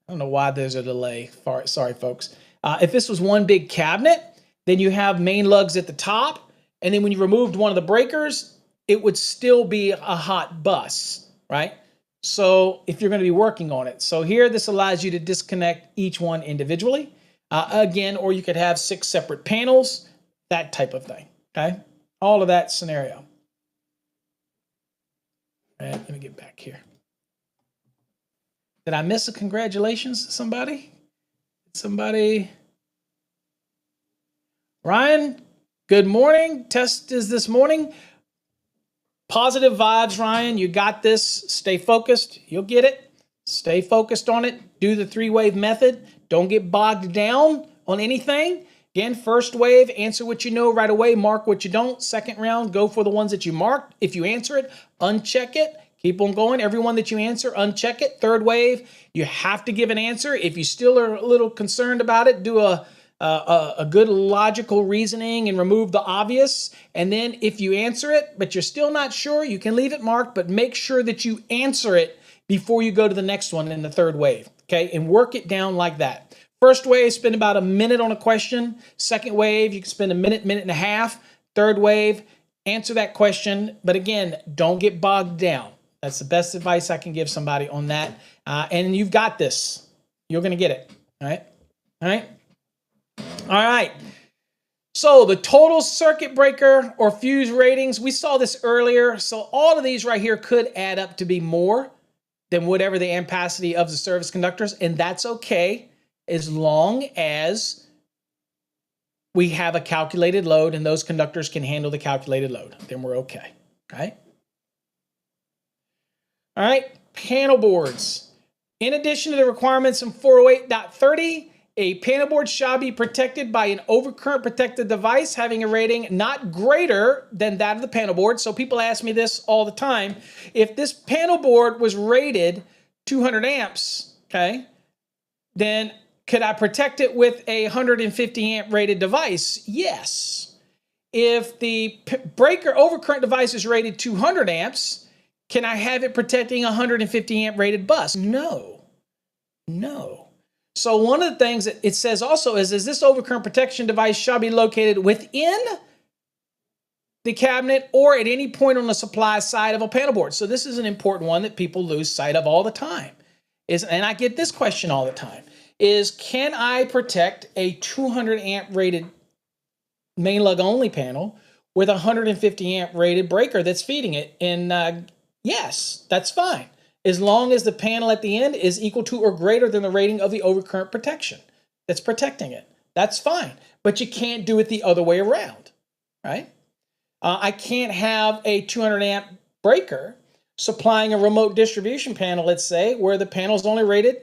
I don't know why there's a delay. Sorry, folks. If this was one big cabinet, then you have main lugs at the top, and then when you removed one of the breakers, it would still be a hot bus, right? So if you're going to be working on it. So here, this allows you to disconnect each one individually. Again, or you could have 6 separate panels, that type of thing, okay? All of that scenario. All right, let me get back here. Did I miss a congratulations to somebody? Somebody? Ryan, good morning. Test is this morning. Positive vibes, Ryan. You got this. Stay focused. You'll get it. Stay focused on it. Do the 3-wave method. Don't get bogged down on anything. Again, first wave, answer what you know right away. Mark what you don't. Second round, go for the ones that you marked. If you answer it, uncheck it. Keep on going. Every one that you answer, uncheck it. Third wave, you have to give an answer. If you still are a little concerned about it, do a good logical reasoning and remove the obvious. And then if you answer it, but you're still not sure, you can leave it marked, but make sure that you answer it before you go to the next one in the third wave, okay? And work it down like that. First wave, spend about a minute on a question. Second wave, you can spend a minute, minute and a half. Third wave, answer that question. But again, don't get bogged down. That's the best advice I can give somebody on that. And you've got this. You're going to get it, all right? All right? All right. So the total circuit breaker or fuse ratings, we saw this earlier. So all of these right here could add up to be more than whatever the ampacity of the service conductors, and that's okay as long as we have a calculated load and those conductors can handle the calculated load. Then we're okay, right? All right, panel boards. In addition to the requirements in 408.30, a panel board shall be protected by an overcurrent protected device having a rating not greater than that of the panel board. So people ask me this all the time. If this panel board was rated 200 amps, okay, then could I protect it with a 150 amp rated device? Yes. If the breaker overcurrent device is rated 200 amps, can I have it protecting a 150 amp rated bus? No. No. So one of the things that it says also is this overcurrent protection device shall be located within the cabinet or at any point on the supply side of a panel board. So this is an important one that people lose sight of all the time. And I get this question all the time, is can I protect a 200 amp rated main lug only panel with a 150 amp rated breaker that's feeding it? And yes, that's fine, as long as the panel at the end is equal to or greater than the rating of the overcurrent protection that's protecting it. That's fine, but you can't do it the other way around, right? I can't have a 200 amp breaker supplying a remote distribution panel, let's say, where the panel is only rated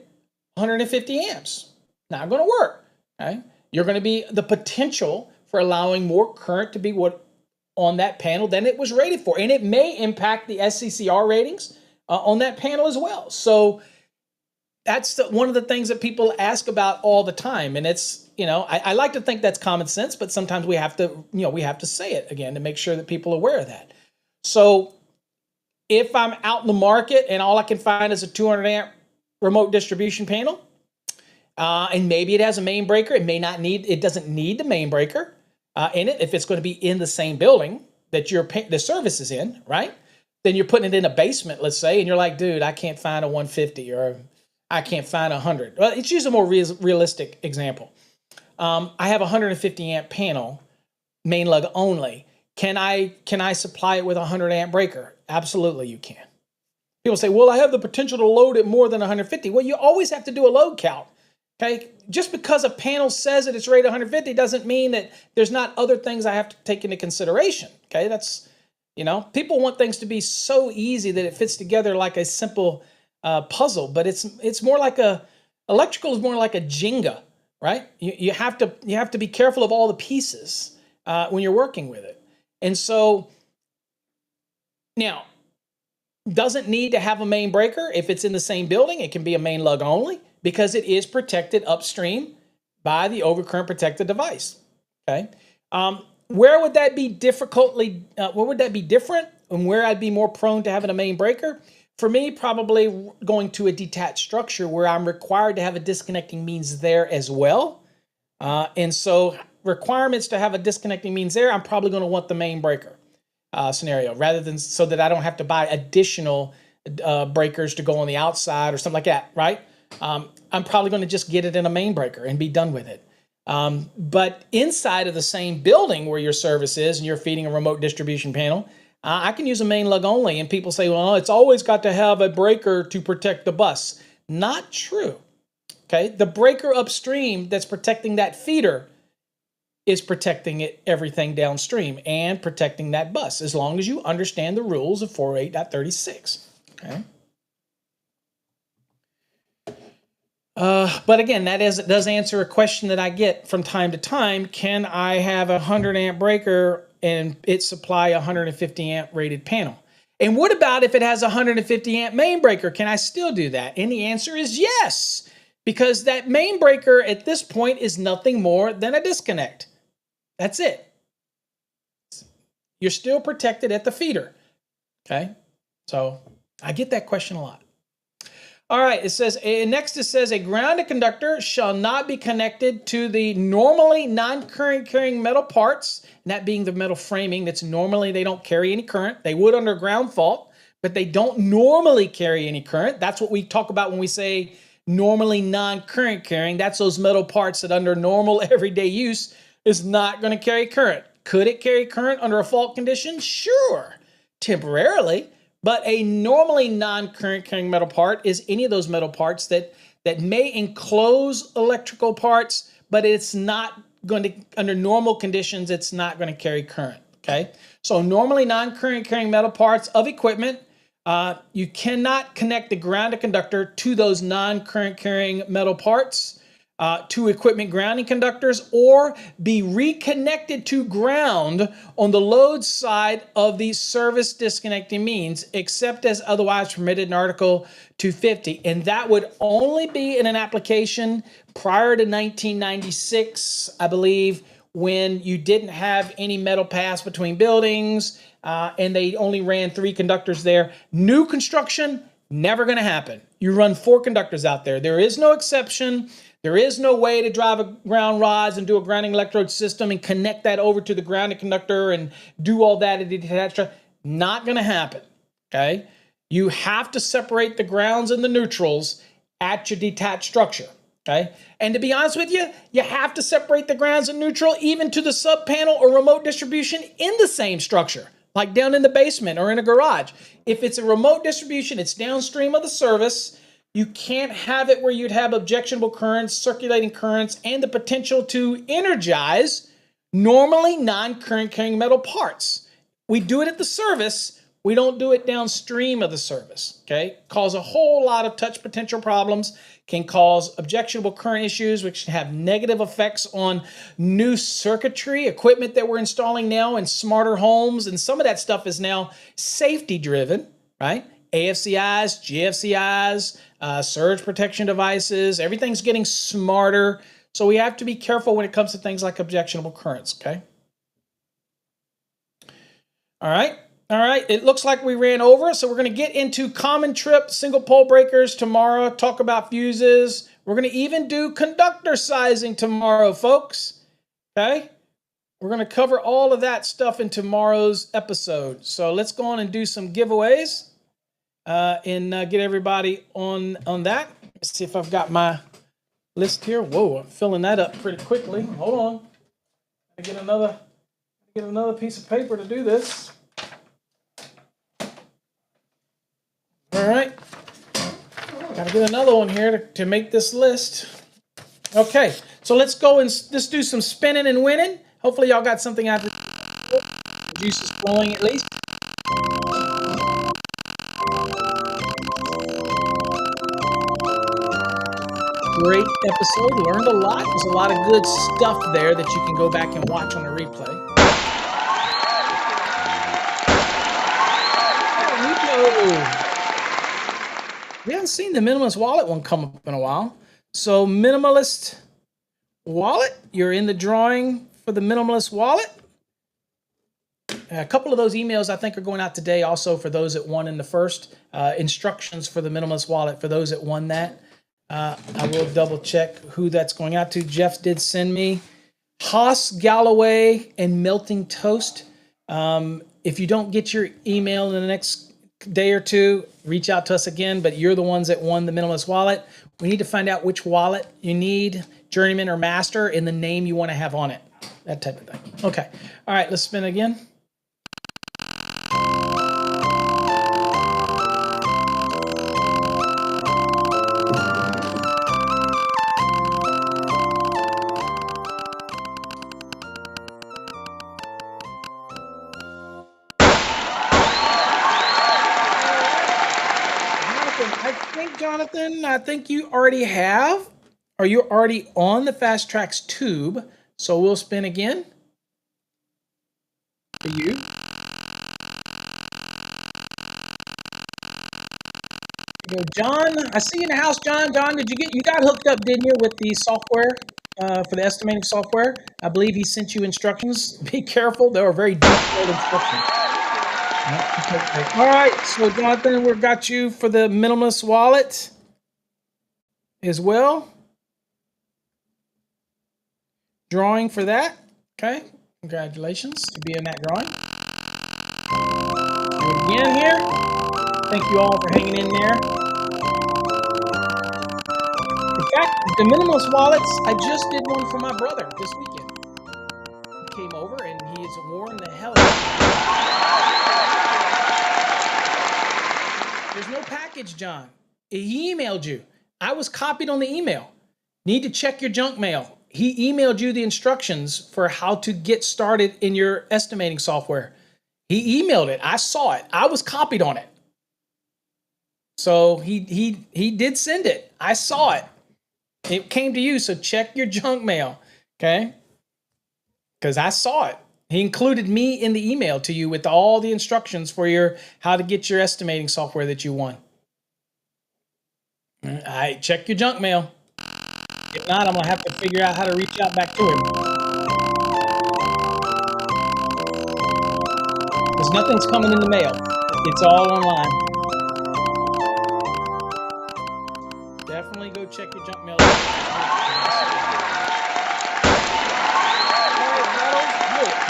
150 amps. Not going to work, right? You're going to be the potential for allowing more current to be on that panel than it was rated for, and it may impact the SCCR ratings on that panel as well. So that's one of the things that people ask about all the time. And it's, I like to think that's common sense, but sometimes we have to, we have to say it again to make sure that people are aware of that. So if I'm out in the market and all I can find is a 200 amp remote distribution panel, and maybe it has a main breaker, it doesn't need the main breaker in it if it's going to be in the same building that the service is in, right? Then you're putting it in a basement, let's say, and you're like, dude, I can't find a 150 or I can't find 100. Well, let's use a more realistic example. I have a 150 amp panel, main lug only. Can I supply it with a 100 amp breaker? Absolutely, you can. People say, well, I have the potential to load it more than 150. Well, you always have to do a load count. Okay, just because a panel says that it's rated 150 doesn't mean that there's not other things I have to take into consideration. Okay, that's, people want things to be so easy that it fits together like a simple puzzle, but it's more like electrical is more like a Jenga, right? You have to be careful of all the pieces when you're working with it. And so now, doesn't need to have a main breaker. If it's in the same building, it can be a main lug only because it is protected upstream by the overcurrent protected device. Okay. Where would that be where would that be different and where I'd be more prone to having a main breaker? For me, probably going to a detached structure where I'm required to have a disconnecting means there as well. And so requirements to have a disconnecting means there, I'm probably going to want the main breaker scenario rather than so that I don't have to buy additional breakers to go on the outside or something like that, right? I'm probably going to just get it in a main breaker and be done with it. But inside of the same building where your service is and you're feeding a remote distribution panel, I can use a main lug only. And people say, well, it's always got to have a breaker to protect the bus. Not true. Okay, the breaker upstream that's protecting that feeder is protecting everything downstream and protecting that bus, as long as you understand the rules of 408.36. Okay. But again, does answer a question that I get from time to time. Can I have a 100 amp breaker and it supply a 150 amp rated panel? And what about if it has a 150 amp main breaker? Can I still do that? And the answer is yes, because that main breaker at this point is nothing more than a disconnect. That's it. You're still protected at the feeder. Okay. So I get that question a lot. All right. It says, next it says a grounded conductor shall not be connected to the normally non-current carrying metal parts, and that being the metal framing that's normally they don't carry any current. They would under ground fault, but they don't normally carry any current. That's what we talk about when we say normally non-current carrying. That's those metal parts that under normal everyday use is not going to carry current. Could it carry current under a fault condition? Sure, temporarily. But a normally non-current carrying metal part is any of those metal parts that may enclose electrical parts, but it's not going to, under normal conditions, it's not going to carry current. Okay, so normally non-current carrying metal parts of equipment, you cannot connect the grounded conductor to those non-current carrying metal parts. To equipment grounding conductors, or be reconnected to ground on the load side of the service disconnecting means, except as otherwise permitted in Article 250. And that would only be in an application prior to 1996, I believe, when you didn't have any metal pass between buildings, and they only ran 3 conductors there. New construction, never going to happen. You run 4 conductors out there. There is no exception. There is no way to drive a ground rods and do a grounding electrode system and connect that over to the grounded conductor and do all that at a detached. Not going to happen. Okay, you have to separate the grounds and the neutrals at your detached structure. Okay, and to be honest with you, you have to separate the grounds and neutral even to the sub panel or remote distribution in the same structure, like down in the basement or in a garage. If it's a remote distribution, it's downstream of the service. You can't have it where you'd have objectionable currents, circulating currents, and the potential to energize normally non-current carrying metal parts. We do it at the service. We don't do it downstream of the service. Okay, cause a whole lot of touch potential problems, can cause objectionable current issues, which can have negative effects on new circuitry, equipment that we're installing now in smarter homes. And some of that stuff is now safety driven, right? AFCIs, GFCIs, surge protection devices, everything's getting smarter. So we have to be careful when it comes to things like objectionable currents, okay? All right. It looks like we ran over, so we're going to get into common trip single pole breakers tomorrow, talk about fuses. We're going to even do conductor sizing tomorrow, folks, okay? We're going to cover all of that stuff in tomorrow's episode. So let's go on and do some giveaways. And get everybody on that. Let's see if I've got my list here. Whoa, I'm filling that up pretty quickly. Hold on. I get another piece of paper to do this. All right. Got to get another one here to make this list. Okay, so let's go and let's do some spinning and winning. Hopefully y'all got something out of the juice is flowing at least. Great episode, learned a lot. There's a lot of good stuff there that you can go back and watch on the replay. There we go. We haven't seen the Minimalist Wallet one come up in a while. So Minimalist Wallet, you're in the drawing for the Minimalist Wallet. A couple of those emails I think are going out today also for those that won in the first. Instructions for the Minimalist Wallet for those that won that. I will double check who that's going out to. Jeff did send me. Haas, Galloway, and Melting Toast. If you don't get your email in the next day or two, reach out to us again, but you're the ones that won the Minimalist Wallet. We need to find out which wallet you need, Journeyman or Master, and the name you want to have on it. That type of thing. Okay. All right, let's spin again. Jonathan, I think you already have, or you're already on the Fast Tracks tube. So we'll spin again for you. Go, John. I see you in the house, John. John, you got hooked up, didn't you, with the software for the estimating software? I believe he sent you instructions. Be careful; they were very detailed instructions. All right, so Jonathan, we've got you for the Minimalist Wallet as well. Drawing for that. Okay, congratulations to be in that drawing. Do it again here. Thank you all for hanging in there. In fact, the Minimalist Wallets, I just did one for my brother this weekend. He came over and he's worn the hell out of it. There's no package, John. He emailed you. I was copied on the email. Need to check your junk mail. He emailed you the instructions for how to get started in your estimating software. He emailed it. I saw it. I was copied on it. So he did send it. I saw it. It came to you, so check your junk mail, okay? Because I saw it. He included me in the email to you with all the instructions for how to get your estimating software that you won. All right, check your junk mail. If not, I'm going to have to figure out how to reach out back to him. Because nothing's coming in the mail. It's all online. Definitely go check your junk mail. All right, Battles.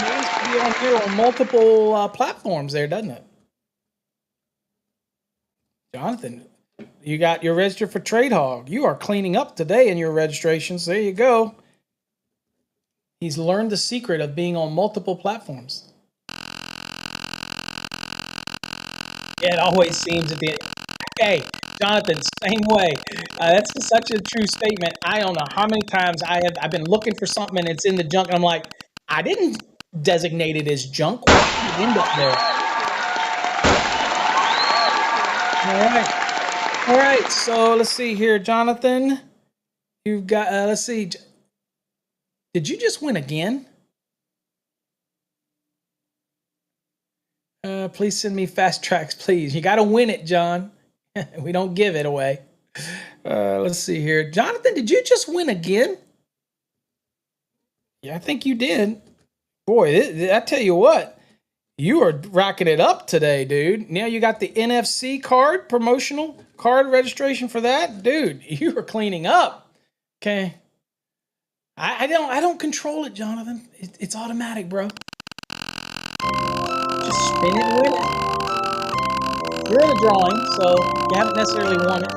It needs to be on here on multiple platforms there, doesn't it? Jonathan, you got your register for Trade Hog. You are cleaning up today in your registrations. There you go. He's learned the secret of being on multiple platforms. Yeah, it always seems at the end. Hey, Jonathan, same way. That's such a true statement. I don't know how many times I've been looking for something and it's in the junk, and I'm like, I didn't designate it as junk. Why did it end up there? All right. So let's see here, Jonathan. You've got. Let's see. Did you just win again? Please send me Fast Tracks, please. You got to win it, John. We don't give it away. Let's see here. Jonathan, did you just win again? Yeah, I think you did. Boy, I tell you what, you are racking it up today, dude. Now you got the NFC card, promotional card registration for that. Dude, you are cleaning up. Okay. I don't control it, Jonathan. It's automatic, bro. Just spin it and win it. You're in a drawing, so you haven't necessarily won it.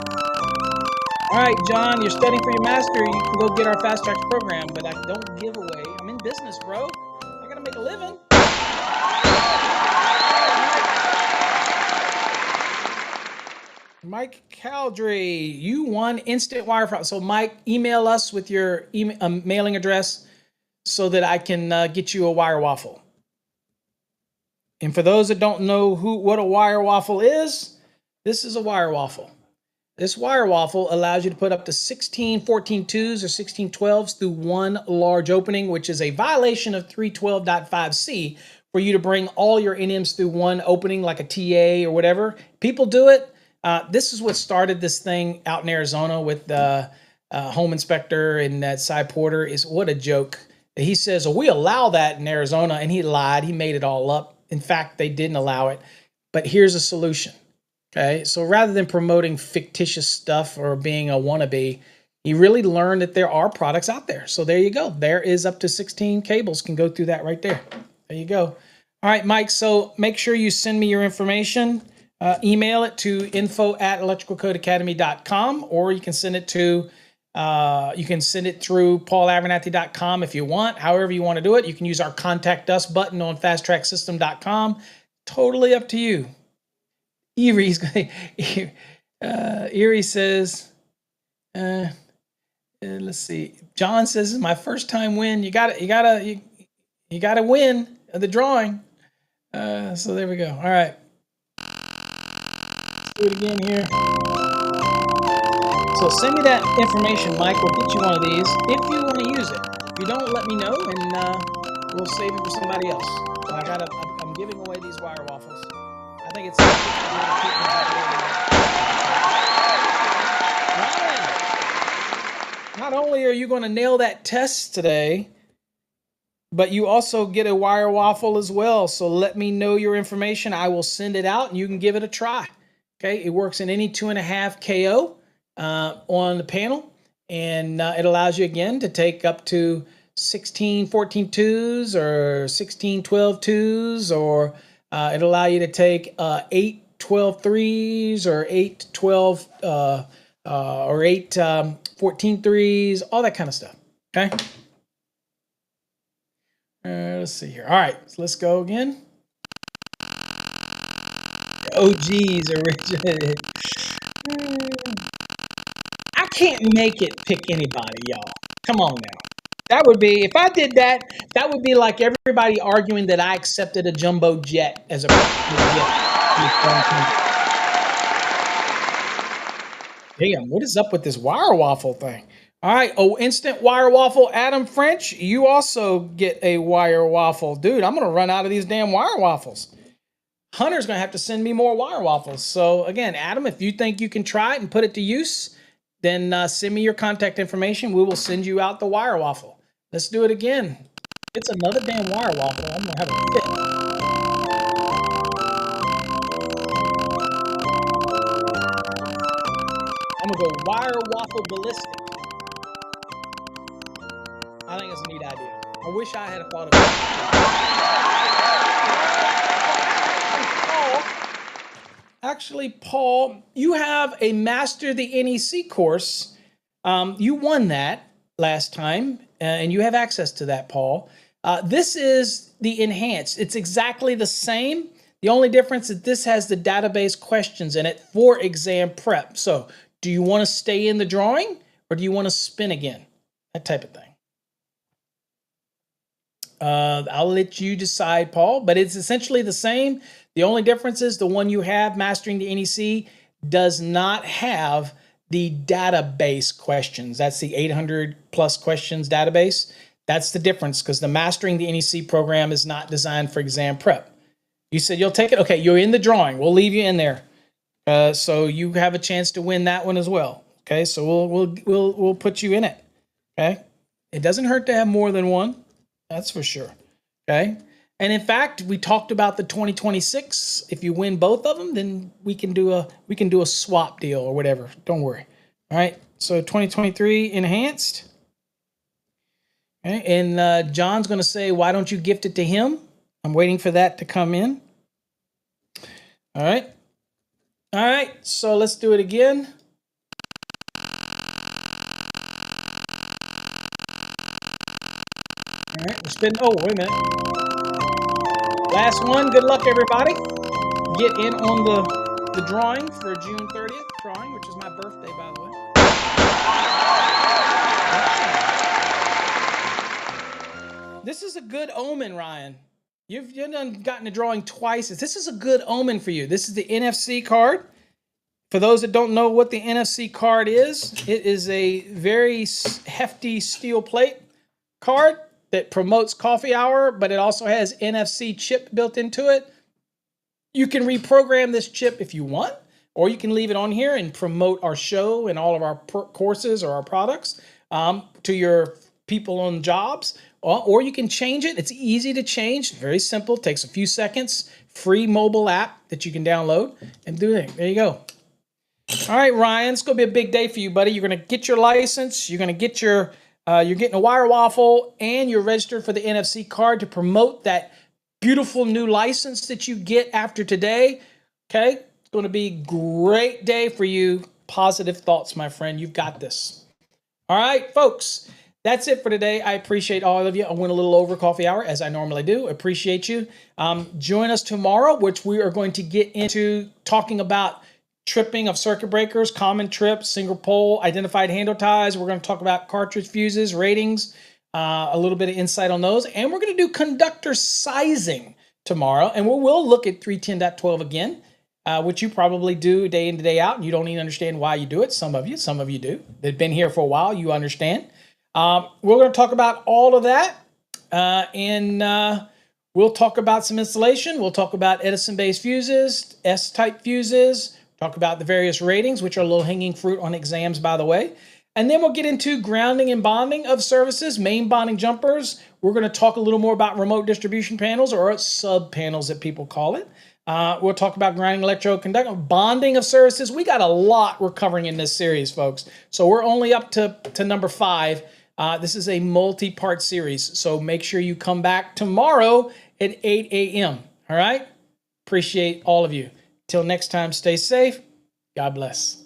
All right, John, you're studying for your master. You can go get our Fast Tracks program, but I don't give away. I'm in business, bro. I got to make a living. Mike Caldry, you won instant wire fraud. So Mike, email us with your mailing address so that I can get you a wire waffle. And for those that don't know what a wire waffle is, this is a wire waffle. This wire waffle allows you to put up to 16 14.2s or 16 12s through one large opening, which is a violation of 312.5C for you to bring all your NMs through one opening like a TA or whatever. People do it. This is what started this thing out in Arizona with the home inspector and that Cy Porter. Is what a joke. He says, we allow that in Arizona, and he lied. He made it all up. In fact, they didn't allow it. But here's a solution. Okay, so rather than promoting fictitious stuff or being a wannabe, he really learned that there are products out there. So there you go. There is up to 16 cables can go through that right there. There you go. All right, Mike, so make sure you send me your information. Email it to info@electricalcodeacademy.com, or you can send it to through paulabernathy.com if you want. However you want to do it. You can use our Contact Us button on fasttracksystem.com. Totally up to you. Erie says, let's see. John says, "This is my first time win. You gotta win the drawing." So there we go. All right, let's do it again here. So send me that information, Mike. We'll get you one of these if you want to use it. If you don't, let me know, and we'll save it for somebody else. So I'm giving away these wire waffles. I think it's not only are you going to nail that test today, but you also get a wire waffle as well. So let me know your information. I will send it out and you can give it a try. Okay, it works in any 2.5 KO on the panel, and it allows you again to take up to 16 14.2s or 16 12.2s, or it'll allow you to take 8 12.3s or 8 12 or 8 14.3s, all that kind of stuff. Okay. Let's see here. All right, so let's go again. OGs originated. I can't make it pick anybody, y'all. Come on now. That would be, if I did that, that would be like everybody arguing that I accepted a jumbo jet as a Damn, what is up with this wire waffle thing? All right, instant wire waffle. Adam French, you also get a wire waffle. Dude, I'm going to run out of these damn wire waffles. Hunter's going to have to send me more wire waffles. So again, Adam, if you think you can try it and put it to use, then send me your contact information. We will send you out the wire waffle. Let's do it again. It's another damn wire waffle. I'm going to have a fit. I'm going to go wire waffle ballistic. I think it's a neat idea. I wish I had thought of it. Actually, Paul, you have a Master the NEC course. You won that last time, and you have access to that, Paul. This is the enhanced. It's exactly the same. The only difference is this has the database questions in it for exam prep. So do you want to stay in the drawing, or do you want to spin again? That type of thing. I'll let you decide, Paul, but it's essentially the same. The only difference is the one you have, Mastering the NEC, does not have the database questions. That's the 800 plus questions database. That's the difference, because the Mastering the NEC program is not designed for exam prep. You said you'll take it. Okay, you're in the drawing. We'll leave you in there, so you have a chance to win that one as well. Okay, so we'll put you in it. Okay, it doesn't hurt to have more than one. That's for sure. Okay. And in fact, we talked about the 2026. If you win both of them, then we can do a swap deal or whatever. Don't worry. All right. So 2023 enhanced. Okay. And John's going to say, why don't you gift it to him? I'm waiting for that to come in. All right. All right. So let's do it again. All right, we're spinning. Oh, wait a minute. Last one. Good luck, everybody. Get in on the the drawing for June 30th drawing, which is my birthday, by the way. This is a good omen, Ryan. You've done gotten a drawing twice. This is a good omen for you. This is the NFC card. For those that don't know what the NFC card is, it is a very hefty steel plate card that promotes Coffee Hour, but it also has NFC chip built into it. You can reprogram this chip if you want, or you can leave it on here and promote our show and all of our courses or our products to your people on jobs. Or you can change it. It's easy to change, very simple, takes a few seconds. Free mobile app that you can download and do it. There you go. All right, Ryan, it's going to be a big day for you, buddy. You're going to get your license. You're going to get you're getting a wire waffle, and you're registered for the NFC card to promote that beautiful new license that you get after today. Okay? It's going to be a great day for you. Positive thoughts, my friend. You've got this. All right, folks. That's it for today. I appreciate all of you. I went a little over coffee hour, as I normally do. Appreciate you. Join us tomorrow, which we are going to get into talking about tripping of circuit breakers, common trips, single pole, identified handle ties. We're going to talk about cartridge fuses, ratings, a little bit of insight on those. And we're going to do conductor sizing tomorrow. And we'll look at 310.12 again, which you probably do day in, day out. And you don't even understand why you do it. Some of you do. They've been here for a while. You understand. We're going to talk about all of that, and we'll talk about some installation. We'll talk about Edison-based fuses, S-type fuses, talk about the various ratings, which are low-hanging fruit on exams, by the way. And then we'll get into grounding and bonding of services, main bonding jumpers. We're going to talk a little more about remote distribution panels, or sub-panels that people call it. We'll talk about grounding electroconductor, bonding of services. We got a lot we're covering in this series, folks. So we're only up to number 5. This is a multi-part series, so make sure you come back tomorrow at 8 a.m. All right? Appreciate all of you. Till next time, stay safe. God bless.